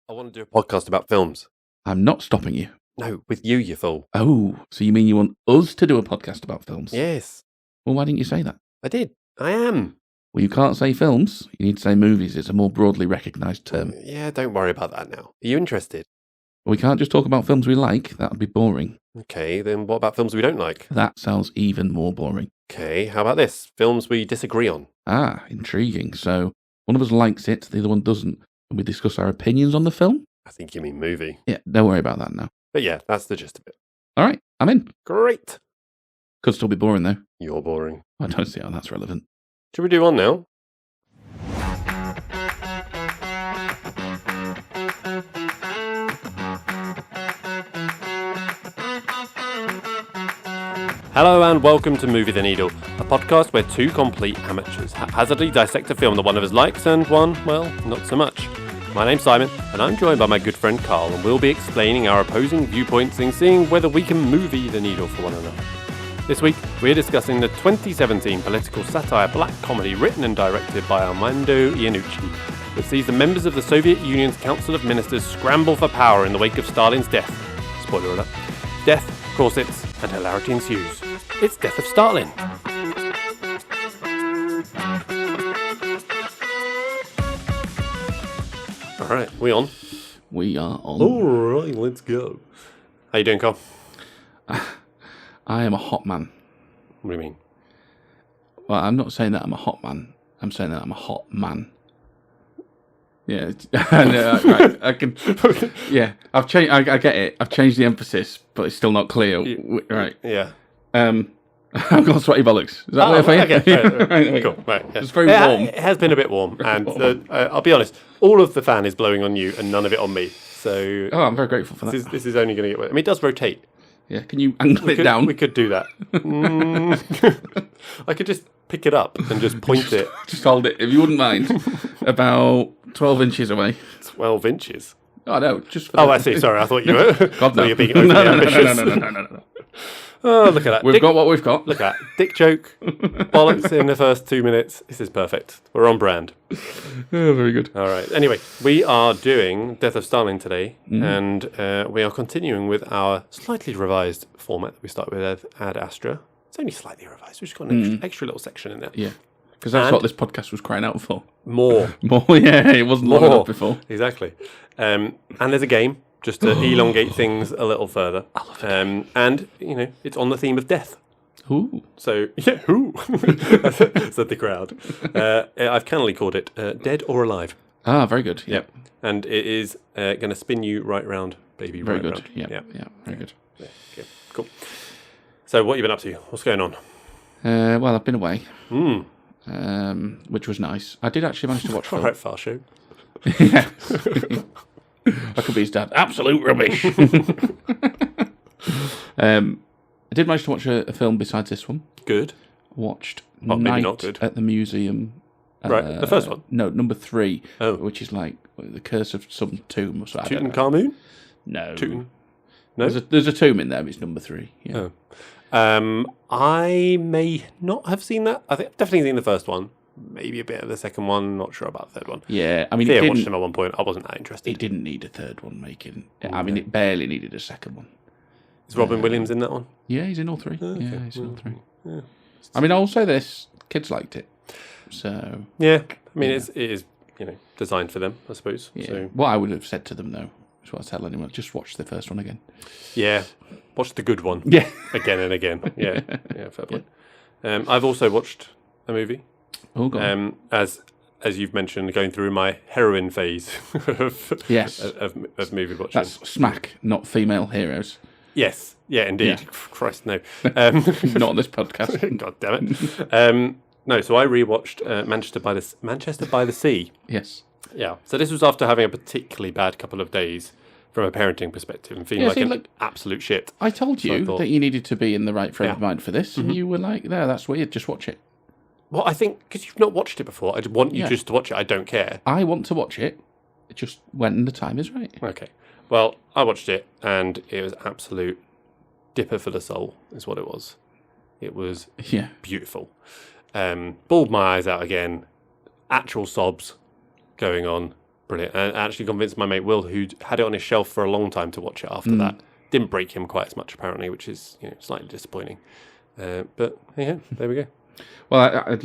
I want to do a podcast about films. I'm not stopping you. No, with you, you fool. Oh, so you mean you want us to do a podcast about films? Yes. Well, why didn't you say that? I did. I am. Well, you can't say films. You need to say movies. It's a more broadly recognised term. Yeah, don't worry about that now. Are you interested? We can't just talk about films we like. That would be boring. Okay, then what about films we don't like? That sounds even more boring. Okay, how about this? Films we disagree on. Ah, intriguing. So one of us likes it, the other one doesn't. And we discuss our opinions on the film? I think you mean movie. Yeah, don't worry about that now. But yeah, that's the gist of it. All right, I'm in. Great. Could still be boring, though. You're boring. I don't see how that's relevant. Should we do one now? Hello and welcome to Movie the Needle, a podcast where two complete amateurs haphazardly dissect a film that one of us likes and one, well, not so much. My name's Simon, and I'm joined by my good friend Carl, and we'll be explaining our opposing viewpoints and seeing whether we can movie the needle for one another. This week, we're discussing the 2017 political satire black comedy written and directed by Armando Iannucci that sees the members of the Soviet Union's Council of Ministers scramble for power in the wake of Stalin's death. Spoiler alert. Death, corsets, and hilarity ensues. It's Death of Stalin. All right, we on? We are on. All right, let's go. How you doing, Carl? I am a hot man. What do you mean? Well, I'm not saying that I'm a hot man. I'm saying that I'm a hot man. Yeah, no, right. I can. Yeah, I've changed. I get it. I've changed the emphasis, but it's still not clear. Right. Yeah. I've got sweaty bollocks. Is that what I Okay, right. Cool. Right. Yeah. It's very warm. It has been a bit warm, and I'll be honest. All of the fan is blowing on you, and none of it on me. So. Oh, I'm very grateful for that. This is only going to get worse. I mean, it does rotate. Yeah. Can you angle it down? We could do that. I could just pick it up and just point it. Just hold it, if you wouldn't mind. About 12 inches away. 12 inches. Oh no, just. I see. Sorry, I thought you were. God, no. You're being overly ambitious. No. Oh, look at that. We've got what we've got. Look at that. Dick joke. Bollocks in the first 2 minutes. This is perfect. We're on brand. Oh, very good. All right. Anyway, we are doing Death of Stalin today, and we are continuing with our slightly revised format that we started with Ad Astra. It's only slightly revised. We've just got an extra little section in there. Yeah. Because that's what this podcast was crying out for. More. Yeah. It wasn't long enough before. Exactly. And there's a game, just to elongate things a little further. And, you know, it's on the theme of death. Ooh. So, yeah, who? Said the crowd. I've cannily called it Dead or Alive. Ah, very good. Yep. And it is going to spin you right round, baby. Very right good. Round. Yeah, very good. Yeah, okay, cool. So, what have you been up to? What's going on? Well, I've been away, which was nice. I did actually manage to watch film. All right, far show. Yeah. I could be his dad. Absolute rubbish. I did manage to watch a film besides this one. Good. Watched Maybe Night not good. at the Museum. Right, the first one? No, number 3, Oh. which is like the curse of some tomb or something. I don't know. Tutankhamun? No. No? There's a tomb in there, but it's number 3. Yeah. Oh. I may not have seen that. I think I've definitely seen the first one. Maybe a bit of the second one. Not sure about the third one. Yeah, I mean, Thea watched them at one point. I wasn't that interested. It didn't need a third one making. I mean, it barely needed a second one. Is Robin Williams in that one? Yeah, he's in all 3. Okay. Yeah, he's in all 3. Yeah. I mean, I'll say this: kids liked it. So Yeah, I mean, it is designed for them, I suppose. yeah. So What I would have said to them though is what I tell anyone: just watch the first one again. yeah, watch the good one. Yeah, Again and again. Yeah, fair point. I've also watched a movie. Oh god. As you've mentioned, going through my heroin phase of Yes. of movie watching. That's smack, not female heroes. Yes, yeah, indeed. Yeah. Christ, no. Not on this podcast. God damn it. No, so I rewatched Manchester by the Sea. Yes. Yeah. So this was after having a particularly bad couple of days from a parenting perspective and feeling like absolute shit. I told you that you needed to be in the right frame of mind for this, Mm-hmm. and you were like, "No, that's weird. Just watch it." Well, I think because you've not watched it before, I want you just to watch it. I don't care. I want to watch it. Just when the time is right. Okay. Well, I watched it, and it was absolute dipper for the soul, is what it was. It was beautiful. Bawled my eyes out again. Actual sobs going on. Brilliant. And I actually convinced my mate Will, who had it on his shelf for a long time, to watch it after that. Didn't break him quite as much, apparently, which is slightly disappointing. But yeah, there we go. Well,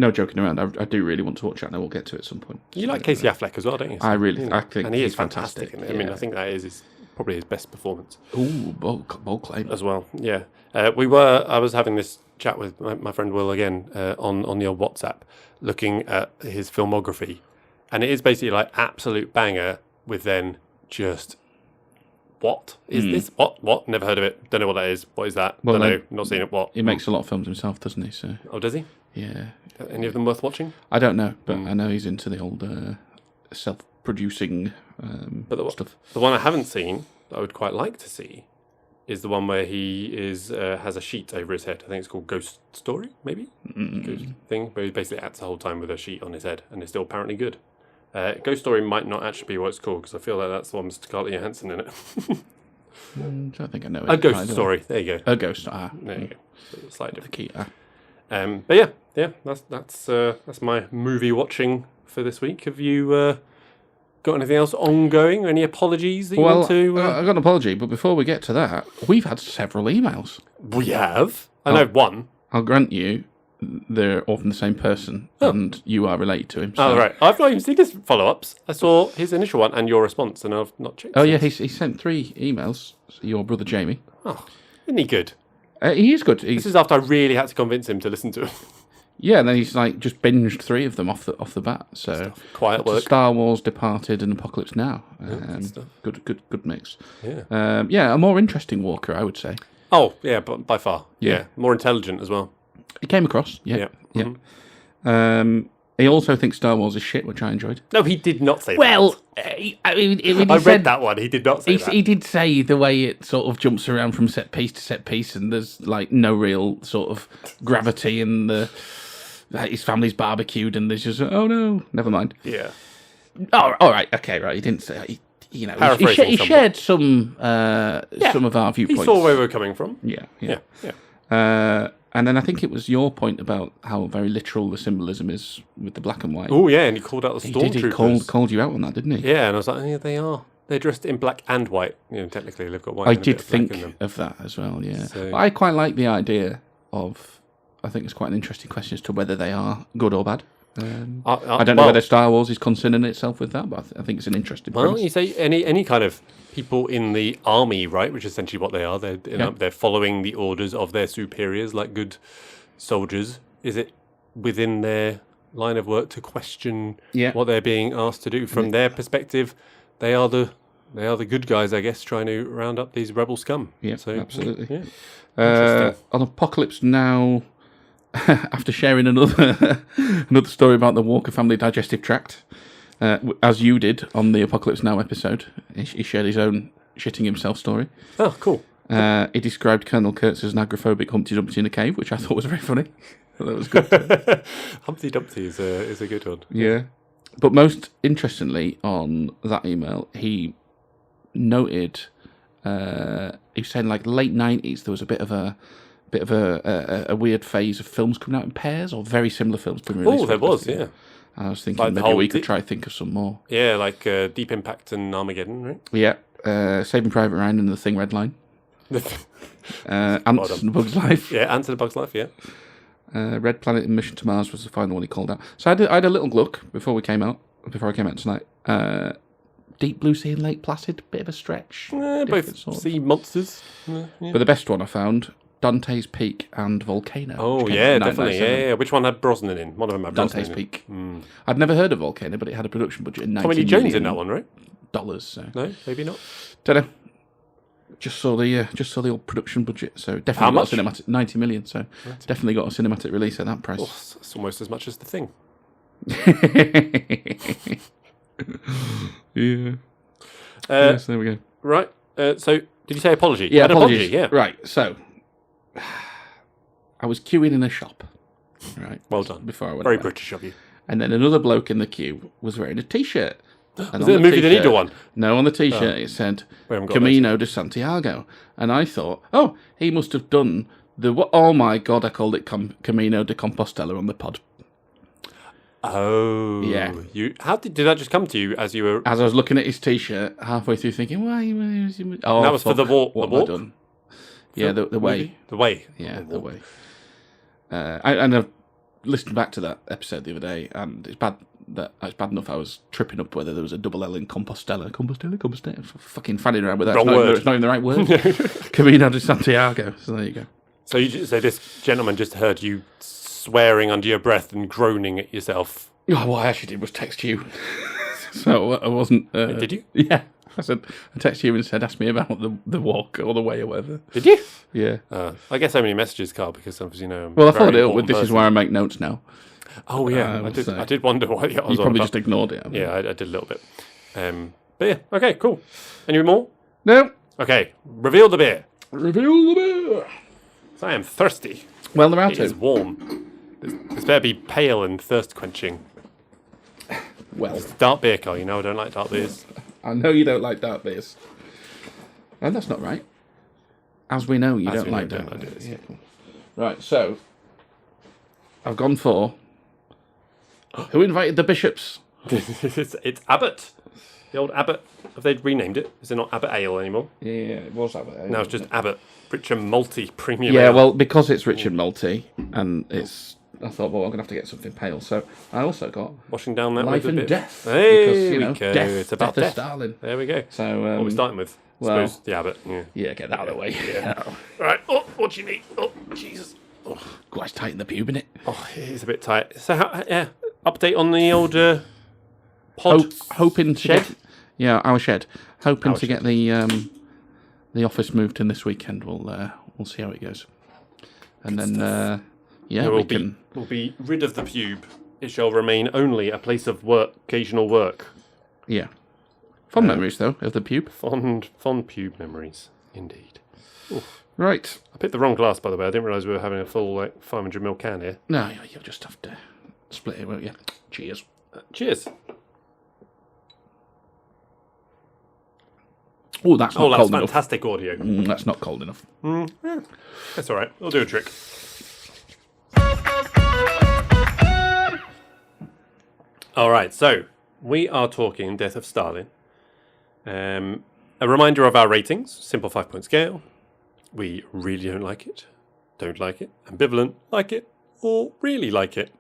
no joking around. I do really want to watch that, and I will get to it at some point. You like Casey Affleck as well, don't you? I think and he is he's fantastic. fantastic. I mean, I think that is probably his best performance. Ooh, bold claim as well. Yeah, I was having this chat with my friend Will again on the old WhatsApp, looking at his filmography, and it is basically like absolute banger with then just. What is this? What? Never heard of it. Don't know what that is. What is that? Well, don't know. Not seen it. What? He makes a lot of films himself, doesn't he? So. Oh, does he? Yeah. Any of them worth watching? I don't know, but I know he's into the old self-producing stuff. The one I haven't seen, that I would quite like to see, is the one where he has a sheet over his head. I think it's called Ghost Story, maybe? Ghost thing, where he basically acts the whole time with a sheet on his head, and it's still apparently good. Ghost Story might not actually be what it's called, because I feel like that's the one with Scarlett Johansson in it. I don't think I know it. A Ghost Story. There you go. A Ghost. There you go. Slightly different. The key. But yeah, that's my movie watching for this week. Have you got anything else ongoing? Any apologies that you want to? I've got an apology, but before we get to that, we've had several emails. We have. I know one. I'll grant you, they're all from the same person, and you are related to him. So. Oh, right. I've not even seen his follow-ups. I saw his initial one and your response, and I've not checked. Oh, yeah, he sent 3 emails. Your brother Jamie. Oh, isn't he good? He is good. This is after I really had to convince him to listen to him. Yeah, and then he's like just binged 3 of them off the bat. So quiet work. Star Wars, Departed, and Apocalypse Now. Good mix. Yeah, a more interesting Walker, I would say. Oh yeah, but by far. Yeah, more intelligent as well. He came across. Yeah. He also thinks Star Wars is shit, which I enjoyed. No, he did not say that. Well, I mean, I read that one. He did not say that. He did say the way it sort of jumps around from set piece to set piece, and there's like no real sort of gravity, and his family's barbecued, and there's just never mind. Yeah. Oh, all right, okay, right. He didn't say. He shared some of our viewpoints. He saw where we were coming from. Yeah. And then I think it was your point about how very literal the symbolism is with the black and white. Oh, yeah, and he called out the stormtroopers. He called you out on that, didn't he? Yeah, and I was like, yeah, they are. They're dressed in black and white. Technically, they've got white. I and a did bit of black in think them. of that as well, yeah. So, but I quite like the idea of, I think it's quite an interesting question as to whether they are good or bad. I don't know whether Star Wars is concerning itself with that, but I think it's an interesting premise. You say any kind of people in the army, right, which is essentially what they are. They're following the orders of their superiors like good soldiers. Is it within their line of work to question what they're being asked to do? From their perspective, they are the good guys, I guess, trying to round up these rebel scum. Yeah, so, absolutely. Yeah. On Apocalypse Now, after sharing another story about the Walker family digestive tract, as you did on the Apocalypse Now episode, he shared his own shitting himself story. Oh, cool. He described Colonel Kurtz as an agoraphobic Humpty Dumpty in a cave, which I thought was very funny. That was good. Humpty Dumpty is a good one. Yeah. But most interestingly, on that email, he noted he was saying like late 90s there was a bit of a weird phase of films coming out in pairs, or very similar films being released. Oh, there was, yeah. I was thinking maybe we could try to think of some more. Yeah, like Deep Impact and Armageddon, right? Yeah. Saving Private Ryan and The Thing Red Line. Ants and the Bug's Life. Yeah, Ants and the Bug's Life, yeah. Red Planet and Mission to Mars was the final one he called out. So I had a little look before I came out tonight. Deep Blue Sea and Lake Placid, bit of a stretch. Both sea monsters. But the best one I found, Dante's Peak and Volcano. Oh, yeah, definitely. Yeah. Which one had Brosnan in? One of them had Brosnan Dante's Peak. I'd never heard of Volcano, but it had a production budget of $90 Tommy Lee Jones in that one, right? So. No, maybe not. Don't know. Just saw the old production budget, so definitely got a cinematic 90 million. So definitely got a cinematic release at that price. Oh, it's almost as much as The Thing. Yeah. Yes, there we go. Right. So, did you say apology? Yeah, apology. Yeah. Right. So, I was queuing in a shop. Right. Well done. Before I went. Very away. British of you. And then another bloke in the queue was wearing a T-shirt. Was it a Movie the Needle one? No, on the T-shirt it said Camino de Santiago, and I thought, oh, he must have done the. Oh my God, I called it Camino de Compostela on the pod. Oh. Yeah. How did that just come to you as you were... As I was looking at his T-shirt, halfway through thinking, why? Oh, that was for the walk. What the have I walk? done? Yeah, the way. The way. Yeah, the way. I've listened back to that episode the other day, and it's bad enough I was tripping up whether there was a double L in Compostela, fucking fanning around with that. Wrong word. It's not even the right word. Camino de Santiago. So there you go. So this gentleman just heard you swearing under your breath and groaning at yourself. Oh, what I actually did was text you. So I wasn't... Did you? Yeah. I texted you and said, ask me about the walk or the way or whatever. Did you? Yeah. I get so many messages, Carl, because obviously, Well, I followed it up with, this is where I make notes now. Oh, yeah. I did wonder why I was You probably just ignored it. Yeah, I did a little bit. But yeah, okay, cool. Any more? No. Okay, reveal the beer. Reveal the beer. So I am thirsty. Well, there are It is two. warm. This better be pale and thirst quenching. Well, Dark beer, Carl. You know I don't like dark beers. I know you don't like dark beers. And that's not right. As we know, you don't like dark beers. Yeah, cool. Right, so I've gone for who invited the bishops? It's Abbott. The old Abbott. Have they renamed it? Is it not Abbott Ale anymore? Yeah, it was Abbott. No, it's just Abbott Richard Multi Premium Yeah, Ale. well, because it's Richard Multi, and I thought, well, I'm going to have to get something pale. So I also got Washing down that Life with a and bit. Death. Hey, because, you know, we go. death, It's about Death of death. Stalin. There we go. So, what are we starting with? I well- suppose the Abbott. Yeah. Yeah, get that out of the way. Yeah. Right. Oh, what do you need? Oh, Jesus. Oh, Quite tighten the pube in it. it is a bit tight. So, update on the old pod Hoping to shed? get, yeah, our shed. Hoping Our to get the office moved in this weekend. We'll see how it goes. And then we'll be rid of the pube. It shall remain only a place of work, occasional work. Yeah. Fond memories though of the pube. Fond pube memories, indeed. Oof. Right. I picked the wrong glass, by the way. I didn't realise we were having a full 500ml can here. No, you'll just have to split it, won't you? Cheers. Cheers. Oh, that's not That's cold enough. fantastic audio. That's not cold enough. That's all right. I'll do a trick. All right, so we are talking Death of Stalin. A reminder of our ratings: simple 5-point scale. We really don't like it, ambivalent, like it, or really like it.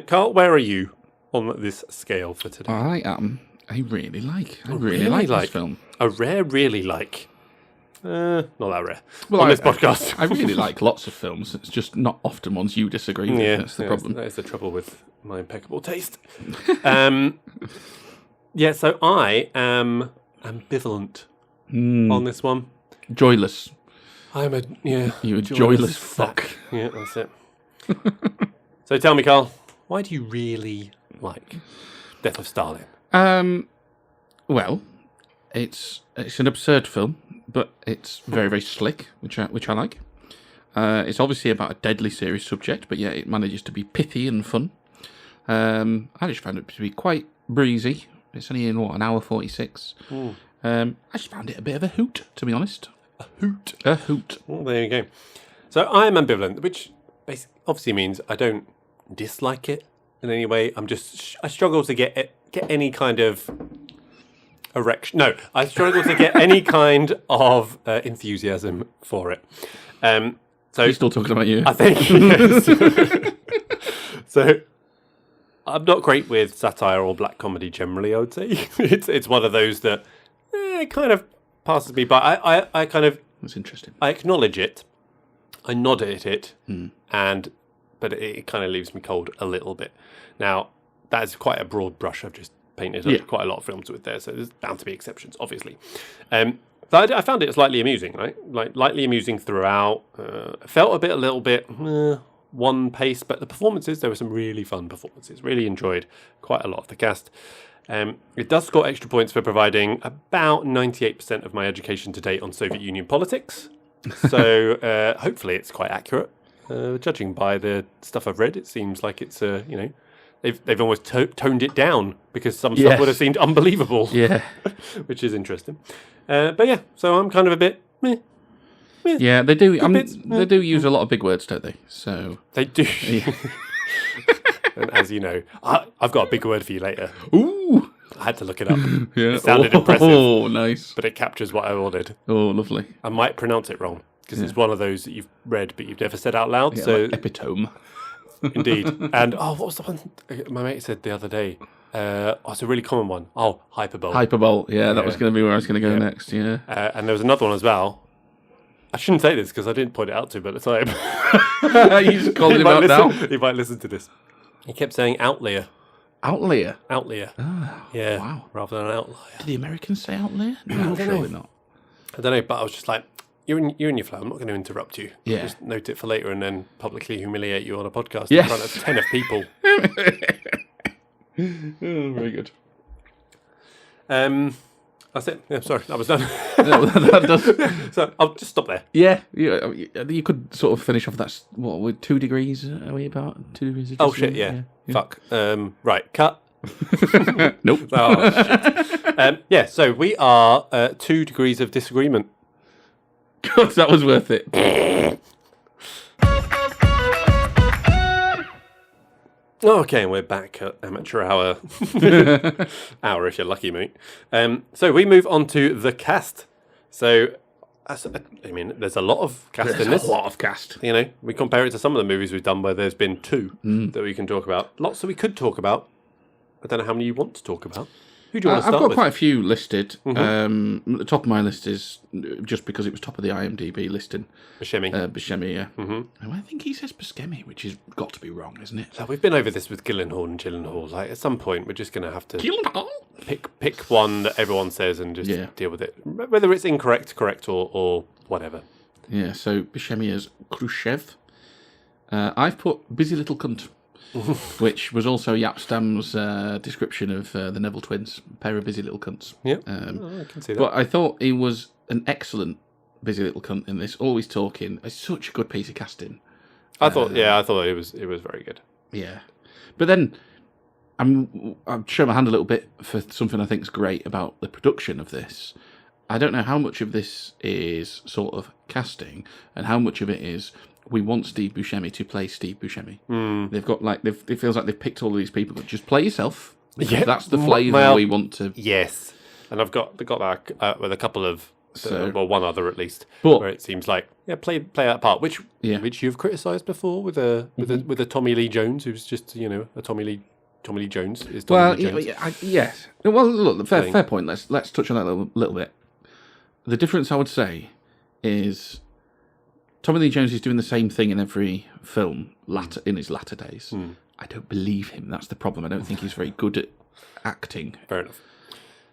Carl, where are you on this scale for today? I really like this film. A rare really like. Not that rare. Well, on this podcast. I really like lots of films. It's just not often ones you disagree with. Yeah, That's the problem. That is the trouble with my impeccable taste. So I am ambivalent on this one. Joyless. I'm You're a joyless fuck. Yeah, that's it. So tell me, Carl, why do you really like Death of Stalin? Well, it's an absurd film, but it's very, very slick, which I like. It's obviously about a deadly serious subject, but yeah, it manages to be pithy and fun. I just found it to be quite breezy. It's only in, an hour 46. I just found it a bit of a hoot, to be honest. A hoot. A hoot. Well, there you go. So I am ambivalent, which obviously means I don't dislike it in any way. I struggle to get any kind of erection. No, I struggle to get any kind of enthusiasm for it. So He's still talking about you. I think. Yes. So I'm not great with satire or black comedy generally. I would say it's one of those that kind of passes me by. I kind of. That's interesting. I acknowledge it. I nod at it, but it kind of leaves me cold a little bit. Now, that is quite a broad brush I've just painted quite a lot of films with there, so there's bound to be exceptions, obviously. So I found it slightly amusing, right? Like lightly amusing throughout. Felt a little bit one pace, but the performances, there were some really fun performances. Really enjoyed quite a lot of the cast. It does score extra points for providing about 98% of my education to date on Soviet Union politics. So hopefully it's quite accurate. Judging by the stuff I've read, it seems like it's they've almost toned it down because some stuff would have seemed unbelievable. Yeah, which is interesting. But yeah, so I'm kind of a bit. Meh. Yeah, they do. They do use a lot of big words, don't they? So they do. And as you know, I've got a big word for you later. Ooh. I had to look it up. Yeah. It sounded impressive. Oh, nice. But it captures what I ordered. Oh, lovely. I might pronounce it wrong because it's one of those that you've read but you've never said out loud. Yeah, So like epitome. Indeed. And what was the one my mate said the other day? It's a really common one. Oh, hyperbole. Hyperbole. Yeah, that was going to be where I was going to go next. Yeah. And there was another one as well. I shouldn't say this because I didn't point it out to him at the time. You just called him out now. He might listen to this. He kept saying outlier. Outlier. Outlier. Oh, Yeah. wow. Rather than an outlier. Did the Americans say outlier? No, surely not. I don't know, but I was just like, you're in your flow. I'm not going to interrupt you. Yeah. I'll just note it for later and then publicly humiliate you on a podcast Yes. in front of 10 of people. Oh, very good. That's it. Yeah, sorry, that was done. That does. So I'll just stop there. Yeah, you could sort of finish off that. What, with 2 degrees? Are we about 2 degrees? Of Oh shit! Yeah. Fuck. Right. Cut. Nope. Oh shit. Yeah. So we are 2 degrees of disagreement. God, that was worth it. Okay, and we're back at amateur hour. Hour if you're lucky, mate. So we move on to the cast. So, I mean, there's a lot of cast in this. There's a lot of cast. You know, we compare it to some of the movies we've done where there's been 2 that we can talk about. Lots that we could talk about. I don't know how many you want to talk about. Who do you want to I've start got with? quite a few listed. The top of my list is just because it was top of the IMDb listing. Buscemi. Buscemi, yeah. Mm-hmm. I think he says Buscemi, which has got to be wrong, isn't it? So we've been over this with Gyllenhaal and Gyllenhaal. Like at some point, we're just going to have to Gyllenhaal? pick one that everyone says and just deal with it, whether it's incorrect, correct, or whatever. Yeah. So Buscemi is Khrushchev. I've put busy little cunt. Which was also Yapstam's description of the Neville twins, a pair of busy little cunts. Yeah, I can see that. But I thought he was an excellent busy little cunt in this, always talking. It's such a good piece of casting. I thought it was very good. Yeah, but then I'm showing my hand a little bit for something I think is great about the production of this. I don't know how much of this is sort of casting and how much of it is we want Steve Buscemi to play Steve Buscemi. They've got it feels like they've picked all of these people, but just play yourself. Yeah, that's the flavour we want to. Yes, and I've got that with a couple of, one other at least, but, where it seems like play that part, which you've criticised before with a Tommy Lee Jones, who's just a Tommy Lee Jones is Tommy Lee Jones. Yes. Well, look, fair point. Let's touch on that a little bit. The difference I would say is Tommy Lee Jones is doing the same thing in every film in his latter days. I don't believe him. That's the problem. I don't think he's very good at acting. Fair enough.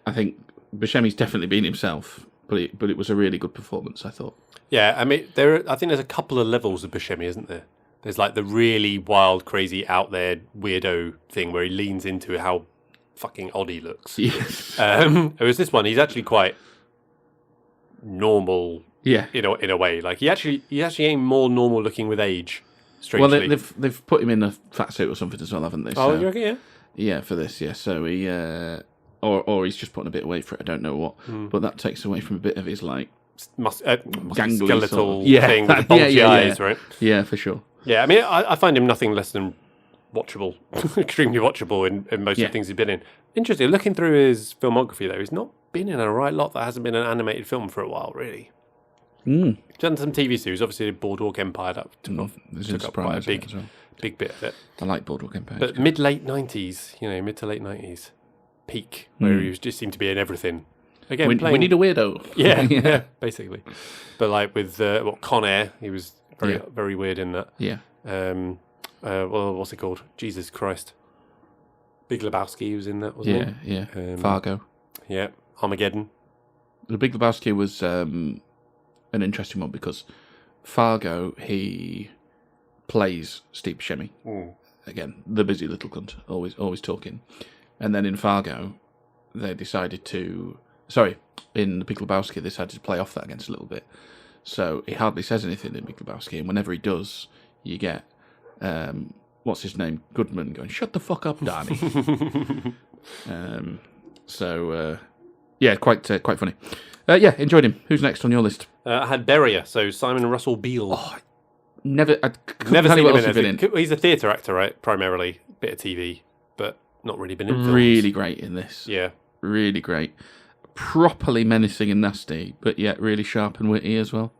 I think Buscemi's definitely been himself, but it was a really good performance, I thought. Yeah, I mean, I think there's a couple of levels of Buscemi, isn't there? There's like the really wild, crazy, out there weirdo thing where he leans into how fucking odd he looks. Yes. Whereas this one, he's actually quite normal. Yeah, in a way, like he actually ain't more normal looking with age. Strangely, well, they've put him in a fat suit or something as well, haven't they? Oh, you reckon, yeah. Yeah, for this, yeah. So he, or he's just putting a bit of weight for it. I don't know what, but that takes away from a bit of his like gangly skeletal sort of, thing with the bulgy eyes, right? Yeah, for sure. Yeah, I mean, I find him nothing less than watchable, extremely watchable in most of the things he's been in. Interesting, looking through his filmography though, he's not been in a right lot that hasn't been an animated film for a while, really. He's done some TV series, obviously Boardwalk Empire, that took up quite a big bit of it. I like Boardwalk Empire. But mid-late 90s, mid to late 90s, peak, where he just seemed to be in everything. Again, we need a weirdo. Yeah, basically. But like with Con Air, he was very weird in that. Yeah. What's it called? Jesus Christ. Big Lebowski was in that, wasn't he? Yeah. Fargo. Yeah. Armageddon. The Big Lebowski was an interesting one because Fargo, he plays Steve Buscemi. Again, the busy little cunt, always talking. And then in Fargo, they decided to... Sorry, in The Big Lebowski, they decided to play off that against a little bit. So he hardly says anything in Big Lebowski, and whenever he does, you get... what's his name? Goodman going, "Shut the fuck up, Danny." Quite funny. Enjoyed him. Who's next on your list? I had Berrier, so Simon Russell Beale. Oh, Never, I couldn't Never tell seen you him what else he's been in. He's a theatre actor, right? Primarily, bit of TV, but not really been in films. Really great in this. Yeah. Really great. Properly menacing and nasty, but yet really sharp and witty as well.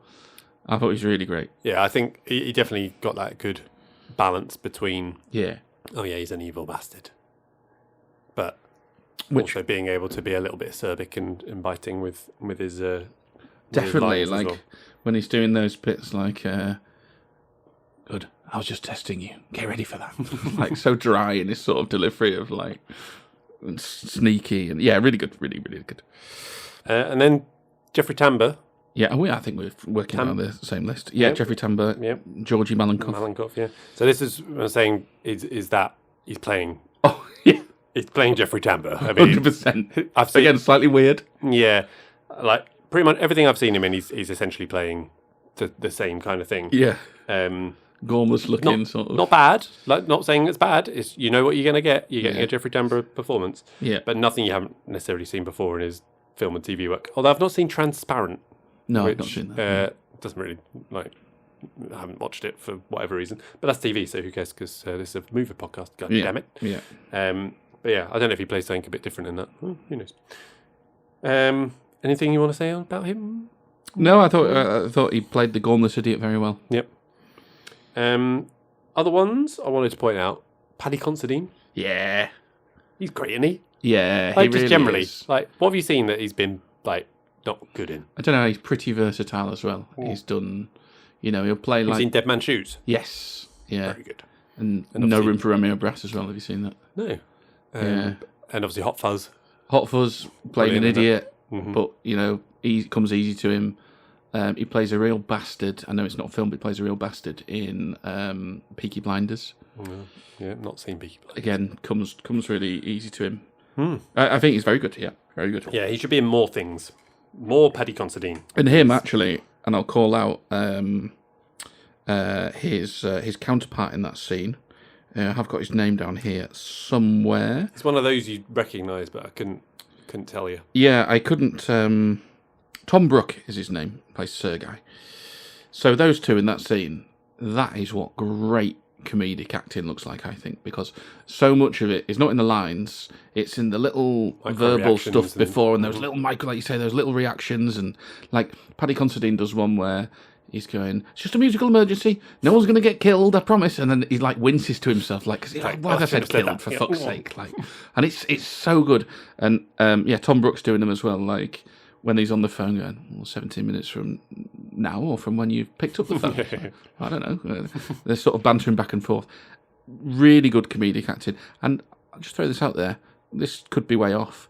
I thought he was really great. Yeah, I think he definitely got that good balance between, Yeah. oh yeah, he's an evil bastard, but Which also being able to be a little bit acerbic and biting with his definitely, with his lines as like, well. when he's doing those bits like, good, I was just testing you. Get ready for that. Like, so dry in his sort of delivery of, like, sneaky. And yeah, really good. Really, really good. And then Jeffrey Tambor. Yeah, I think we're working on the same list. Yeah, Yep. Jeffrey Tambor, Yep. Georgie Malenkoff. Malenkoff, yeah. So this is what I'm saying is that he's playing. Oh, yeah. He's playing Jeffrey Tambor. I mean, 100%. I've seen, Again, slightly weird. yeah, like pretty much everything I've seen him in, he's essentially playing the same kind of thing. Yeah. Um, Gormless looking, sort of. Not bad. Like, not saying it's bad. It's, you know what you're going to get. You're getting a Jeffrey Tambor performance. Yeah. But nothing you haven't necessarily seen before in his film and TV work. Although I've not seen Transparent. No, which, I've not seen that. Doesn't really, like, I haven't watched it for whatever reason. But that's TV, so who cares? Because this is a movie podcast. God damn it. Yeah. But yeah, I don't know if he plays something a bit different in that. Who knows? Anything you want to say about him? No, I thought he played the Gormless idiot very well. Yep. Other ones I wanted to point out. Paddy Considine. Yeah. He's great, isn't he? Yeah, Like, he just really generally. is. Like, what have you seen that he's been, like, not good in? I don't know, he's pretty versatile as well. He's done, he'll play Have you like... seen Dead Man's Shoes? Yes, yeah. Very good. And No obviously- Room for Romeo Brass as well, have you seen that? No. Yeah. And obviously Hot Fuzz. Hot Fuzz, playing an Brilliant, isn't idiot, but, he comes easy to him. He plays a real bastard. I know it's not a film, but he plays a real bastard in Peaky Blinders. Yeah, not seen Peaky Blinders. Again, comes really easy to him. I think he's very good, yeah. Very good. Yeah, he should be in more things. More Paddy Considine. And him, actually, and I'll call out his counterpart in that scene. I've got his name down here somewhere. It's one of those you recognise, but I couldn't tell you. Yeah, I couldn't... Tom Brook is his name, plays Sergei. So those two in that scene, that is what great comedic acting looks like, I think, because so much of it is not in the lines, it's in the little verbal stuff before, and those little micro, like you say, those little reactions, and like Paddy Considine does one where he's going, it's just a musical emergency, no one's going to get killed, I promise, and then he like winces to himself, like, cause he's like, why have I said killed, for fuck's sake, like, and it's so good, and Tom Brook's doing them as well, like, when he's on the phone going, 17 minutes from now or from when you've picked up the phone. I don't know. They're sort of bantering back and forth. Really good comedic acting. And I'll just throw this out there. This could be way off.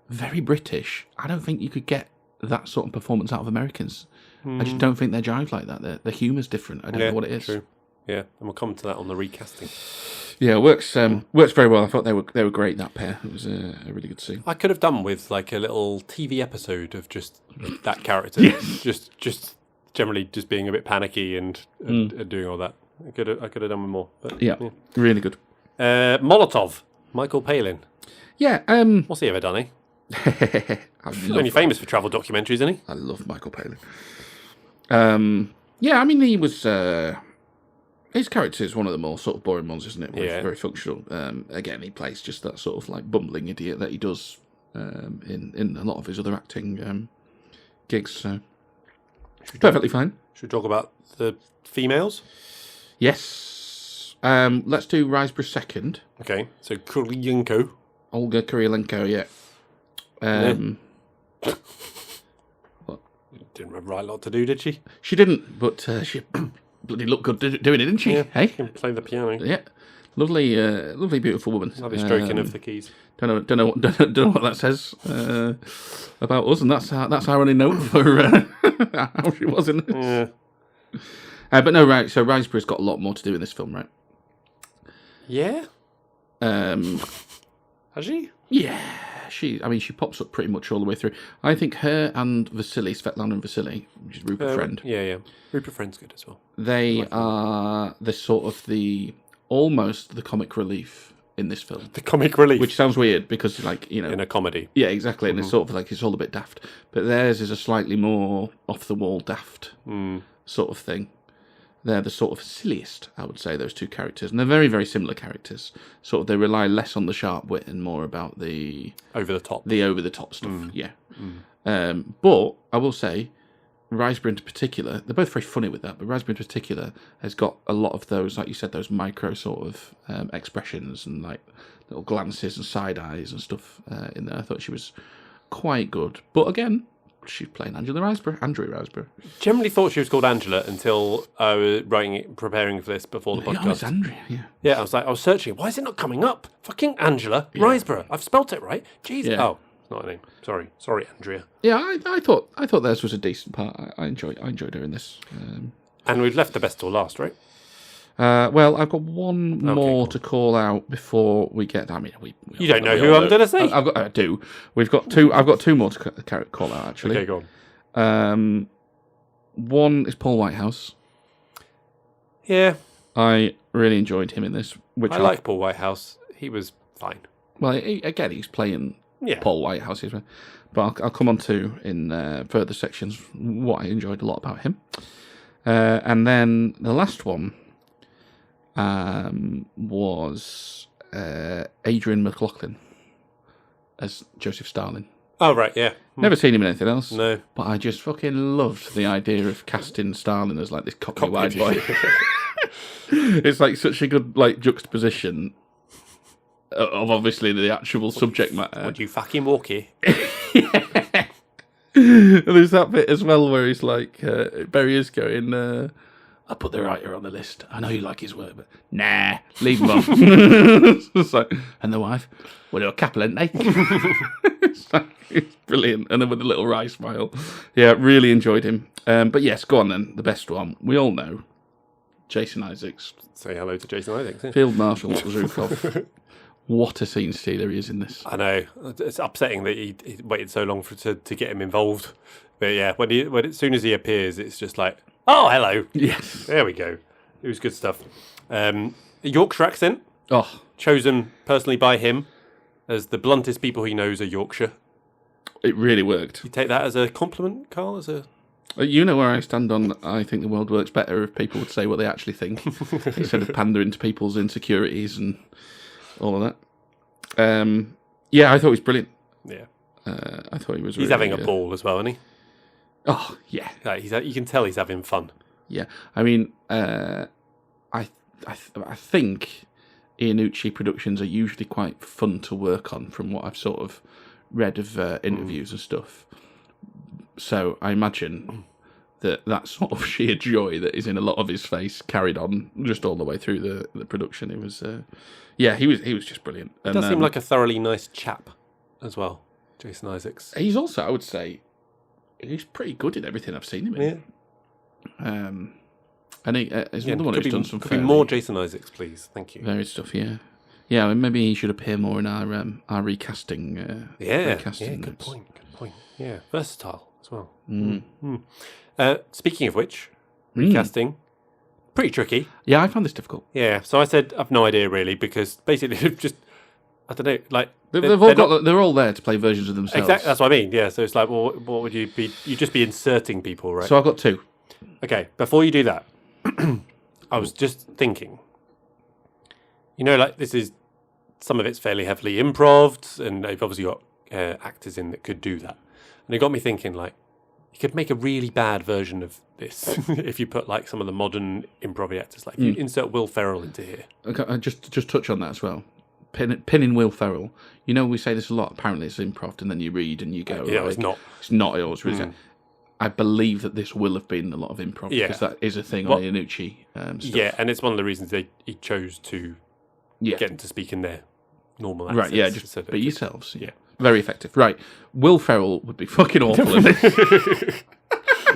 Very British. I don't think you could get that sort of performance out of Americans. I just don't think they're jive like that. Their humour's different. I don't know what it is. True. Yeah, and we'll come to that on the recasting. Yeah, it works very well. I thought they were great, that pair. It was a really good scene. I could have done with like a little TV episode of just that character, just generally just being a bit panicky and doing all that. I could have done with more. But, Yeah, really good. Molotov, Michael Palin. Yeah, What's he ever done? I Only famous for travel documentaries, isn't he? I love Michael Palin. Yeah, I mean, he was... his character is one of the more sort of boring ones, isn't it? Yeah. Very functional. Again, he plays just that sort of like bumbling idiot that he does in a lot of his other acting gigs. So perfectly fine. Should we talk about the females? Yes. Let's do Riseborough second. Okay, so Kurylenko. Olga Kurylenko, yeah. What? Didn't have a right lot to do, did she? She didn't, but she bloody looked good doing it, didn't she? Yeah, Hey? can play the piano. Yeah. Lovely, beautiful woman. Lovely stroking of the keys. Don't know what that says about us, and that's our only note for how she was in this. Yeah. But no, right. So Riseborough's got a lot more to do in this film, right? Yeah? Has she? Yeah. She pops up pretty much all the way through. I think her and Vasily, Svetlana and Vasily, which is Rupert Friend. Yeah. Rupert Friend's good as well. They are almost the comic relief in this film. The comic relief. Which sounds weird because, like, in a comedy. Yeah, exactly. And it's sort of like, it's all a bit daft. But theirs is a slightly more off-the-wall daft sort of thing. they're the sort of silliest, I would say, those two characters. And they're very, very similar characters. Sort of, they rely less on the sharp wit and more about the... over-the-top stuff, yeah. But, I will say, Riseborough in particular, they're both very funny with that, but Riseborough in particular has got a lot of those, like you said, those micro sort of expressions and like little glances and side eyes and stuff in there. I thought she was quite good. But again, she's playing Andrew Riseborough. Generally thought she was called Angela until I was preparing for this before the podcast. Oh, it's Andrea, yeah. Yeah, I was searching. Why is it not coming up? Fucking Angela Riseborough. I've spelt it right. Jeez. Yeah. Oh, it's not a name. Sorry, Andrea. Yeah, I thought theirs was a decent part. I enjoyed doing this. And we've left the best till last, right? Well, I've got one more to call out before we get. I mean, you don't know who I'm going to say. I do. We've got two. I've got two more to call out actually. Okay, go on. One is Paul Whitehouse. Yeah, I really enjoyed him in this. Which I like Paul Whitehouse. He was fine. Well, again, he's playing Paul Whitehouse, but I'll come on to in further sections what I enjoyed a lot about him. And then the last one was Adrian McLaughlin as Joseph Stalin. Oh, right, yeah. Never seen him in anything else. No. But I just fucking loved the idea of casting Stalin as like this cockney white boy. It's like such a good like juxtaposition of obviously the actual subject matter. Would you fucking walk here? Yeah. And there's that bit as well where he's like, Barry is going, I'll put the writer on the list. I know you like his work, but nah, leave him on. It's like, and the wife, we'll do a couple, ain't they? It's brilliant. And then with a little wry smile. Yeah, really enjoyed him. But yes, go on then. The best one. We all know. Jason Isaacs. Say hello to Jason Isaacs. Yeah. Field Marshal Zhukov. What a scene stealer he is in this. I know. It's upsetting that he waited so long to get him involved. But yeah, when as soon as he appears, it's just like, oh, hello. Yes. There we go. It was good stuff. Yorkshire accent. Oh. Chosen personally by him as the bluntest people he knows are Yorkshire. It really worked. You take that as a compliment, Carl? As a... You know where I stand on, I think the world works better if people would say what they actually think, instead of pandering to people's insecurities and all of that. Yeah, I thought he was brilliant. Yeah. I thought he was He's really, having a ball as well, isn't he? Oh, yeah. You can tell he's having fun. Yeah. I mean, I think Iannucci productions are usually quite fun to work on from what I've sort of read of interviews and stuff. So I imagine that sort of sheer joy that is in a lot of his face carried on just all the way through the production. It was, he was just brilliant. He does seem like a thoroughly nice chap as well, Jason Isaacs. He's also, I would say, he's pretty good in everything I've seen him in. Yeah. And he's another one who's done some fairly... more Jason Isaacs, please. Thank you. Various stuff, yeah. Yeah, and maybe he should appear more in our recasting. Recasting good point. Yeah, versatile as well. Speaking of which, recasting, pretty tricky. Yeah, I found this difficult. Yeah, so I said I've no idea really because basically they've just, I don't know, like they're all there to play versions of themselves. Exactly, that's what I mean. Yeah, so it's like, well, what would you be? You'd just be inserting people, right? So I've got two. Okay, before you do that, I was just thinking. You know, like this is some of it's fairly heavily improved, and they've obviously got actors in that could do that. And it got me thinking, like, you could make a really bad version of this if you put like some of the modern improv actors, like if you insert Will Ferrell into here. Okay, just touch on that as well. Pinning Will Ferrell. You know, we say this a lot. Apparently, it's improv, and then you read and you go, yeah, it's not. It's not. It always really. I believe that this will have been a lot of improv because that is a thing on Iannucci stuff. Yeah, and it's one of the reasons he chose to get them to speak in their normal accents. Right, yeah, just be yourselves. Yeah. Very effective. Right. Will Ferrell would be fucking awful in this.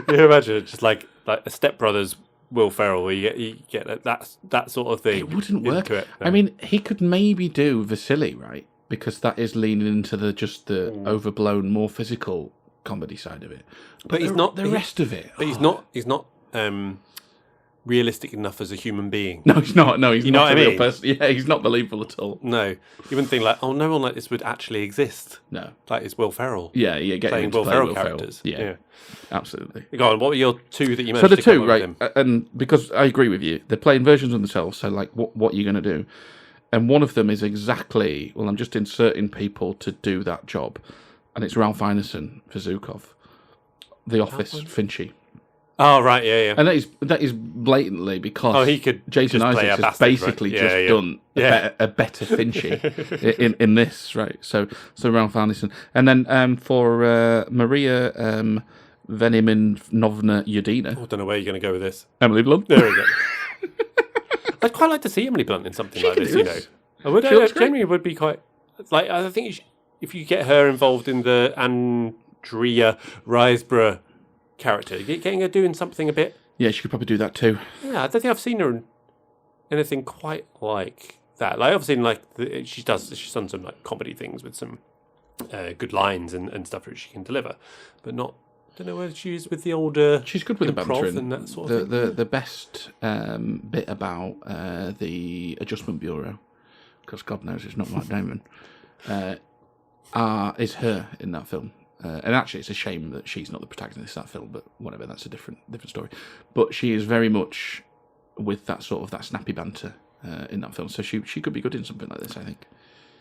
You imagine it, just like a Step Brothers Will Ferrell, where you get that sort of thing. It wouldn't work. No. I mean, he could maybe do Vasily, right? Because that is leaning into the overblown, more physical comedy side of it. But he's not the rest of it. But he's not realistic enough as a human being. No, he's not. No, he's You know not what a I real mean? person. Yeah, he's not believable at all. No, you wouldn't think like, oh, no one like this would actually exist. No. Like it's Will Ferrell. Yeah, get Playing him to Will play Ferrell Will characters. Ferrell. Yeah, absolutely. Go on. What were your two that you So managed the to come two, up right? with him? And because I agree with you, they're playing versions of themselves. So like, what are you going to do? And one of them is exactly, well, I'm just inserting people to do that job, and it's Ralph Ineson for Zukov, The Office, Finchy. Oh right, yeah. And that is blatantly because he could Jason just play Isaacs a has bastard, basically right? just done a better Finchy in this, right? So Ralph Ineson, and then for Maria Veniminovna Yudina, I don't know where you're going to go with this. Emily Blunt. There we go. I'd quite like to see Emily Blunt in something like this. do You know, this. I would. She looks great. Generally, would be quite like. I think if you get her involved in the Andrea Riseborough character, getting her doing something a bit. Yeah, she could probably do that too. Yeah, I don't think I've seen her in anything quite like that. Like I've seen like she's done some like comedy things with some good lines and stuff that she can deliver, but not. Don't know whether she is with the older. She's good with the banter and that sort of thing. The best bit about the Adjustment Bureau, because God knows it's not Matt Damon, is her in that film. And actually, it's a shame that she's not the protagonist of that film, but whatever, that's a different story. But she is very much with that sort of that snappy banter in that film, so she could be good in something like this, I think.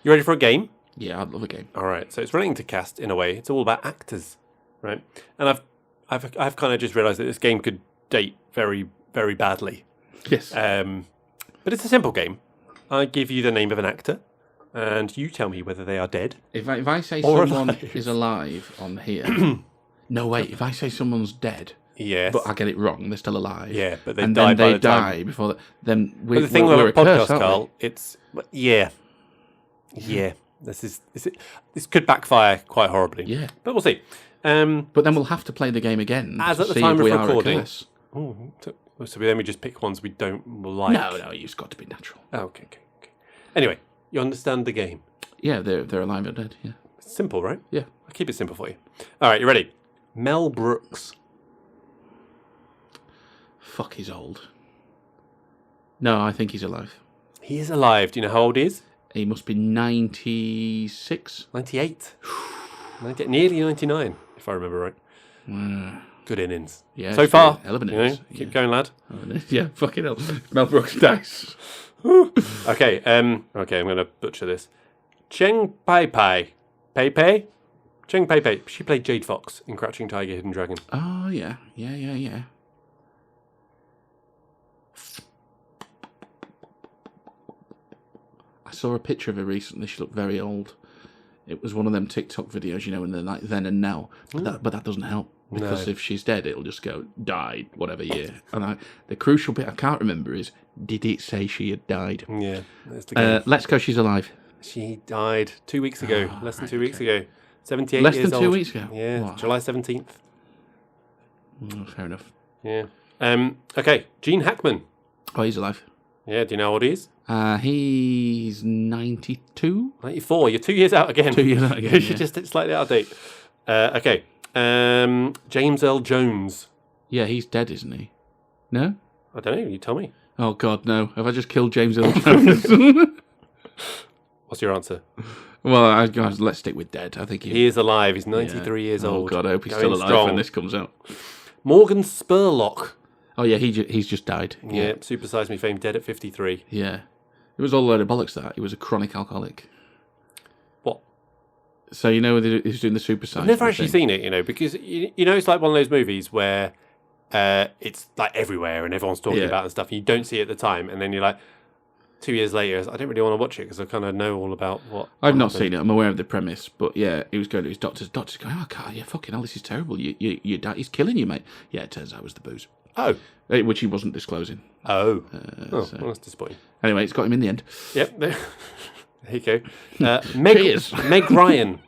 You ready for a game? Yeah, I'd love a game. All right, so it's relating to cast in a way. It's all about actors, right? And I've kind of just realised that this game could date very, very badly. Yes. But it's a simple game. I give you the name of an actor, and you tell me whether they are dead. If I say or someone alive. is alive on here, no wait. If I say someone's dead, Yes. but I get it wrong, they're still alive. Yeah, but they and die then by they the time. die before. Then But the thing we're with a a curse, podcast, aren't we? Carl, it's yeah. This could backfire quite horribly. Yeah. But we'll see. But then we'll have to play the game again As to at the see time if of we are a recording. curse. So then we just pick ones we don't like. No, it's got to be natural. Oh, okay. Anyway, you understand the game. Yeah, they're alive or dead. Yeah. Simple, right? Yeah. I'll keep it simple for you. All right, you ready? Mel Brooks. Fuck, he's old. No, I think he's alive. He is alive. Do you know how old he is? He must be 96. 98. Nearly 99, if I remember right. Mm. Good innings. Yeah, So it's far. hell of an You know, innings. keep going, lad. Yeah, fucking hell. Mel Brooks dice. Okay, I'm going to butcher this. Cheng Pai Pai. Pei Pei? Cheng Pei Pei. She played Jade Fox in Crouching Tiger, Hidden Dragon. Oh, yeah. Yeah. I saw a picture of her recently. She looked very old. It was one of them TikTok videos, in the like then and now. But that doesn't help. Because if she's dead, it'll just go, died, whatever year. And the crucial bit I can't remember is, did it say she had died? Yeah, that's the game. Let's go, she's alive. She died 2 weeks ago. Less than 2 weeks ago. 78 Less years than old. 2 weeks ago? Yeah, Wow. July 17th. Fair enough. Yeah. Okay, Gene Hackman. Oh, he's alive. Yeah, do you know what he is? He's 92? 94. You're 2 years out again. 2 years out again, You're yeah. just slightly out of date. Okay. James Earl Jones. Yeah, he's dead, isn't he? No? I don't know. You tell me. Oh, God, no. Have I just killed James Earl Jones? What's your answer? Well, guys, let's stick with dead. I think He is alive. He's 93 years old. Oh, God, I hope he's Going still alive strong. when this comes out. Morgan Spurlock. Oh, yeah, he's just died. Yeah, Super Size Me fame, dead at 53. Yeah. It was all a load of bollocks, that. He was a chronic alcoholic. What? So, he was doing the Super Size. I've never actually seen it, because, it's like one of those movies where it's like everywhere and everyone's talking about it and stuff, and you don't see it at the time, and then you're like, 2 years later, I don't really want to watch it because I kind of know all about what. I've not seen it. I'm aware of the premise, but yeah, he was going to his doctor's. Doctor's going, oh, God, yeah, fucking hell, this is terrible. You die. He's killing you, mate. Yeah, it turns out it was the booze. Oh. Which he wasn't disclosing. Oh. Well, So- that's disappointing. Anyway, it's got him in the end. Yep. There you go. Meg Ryan.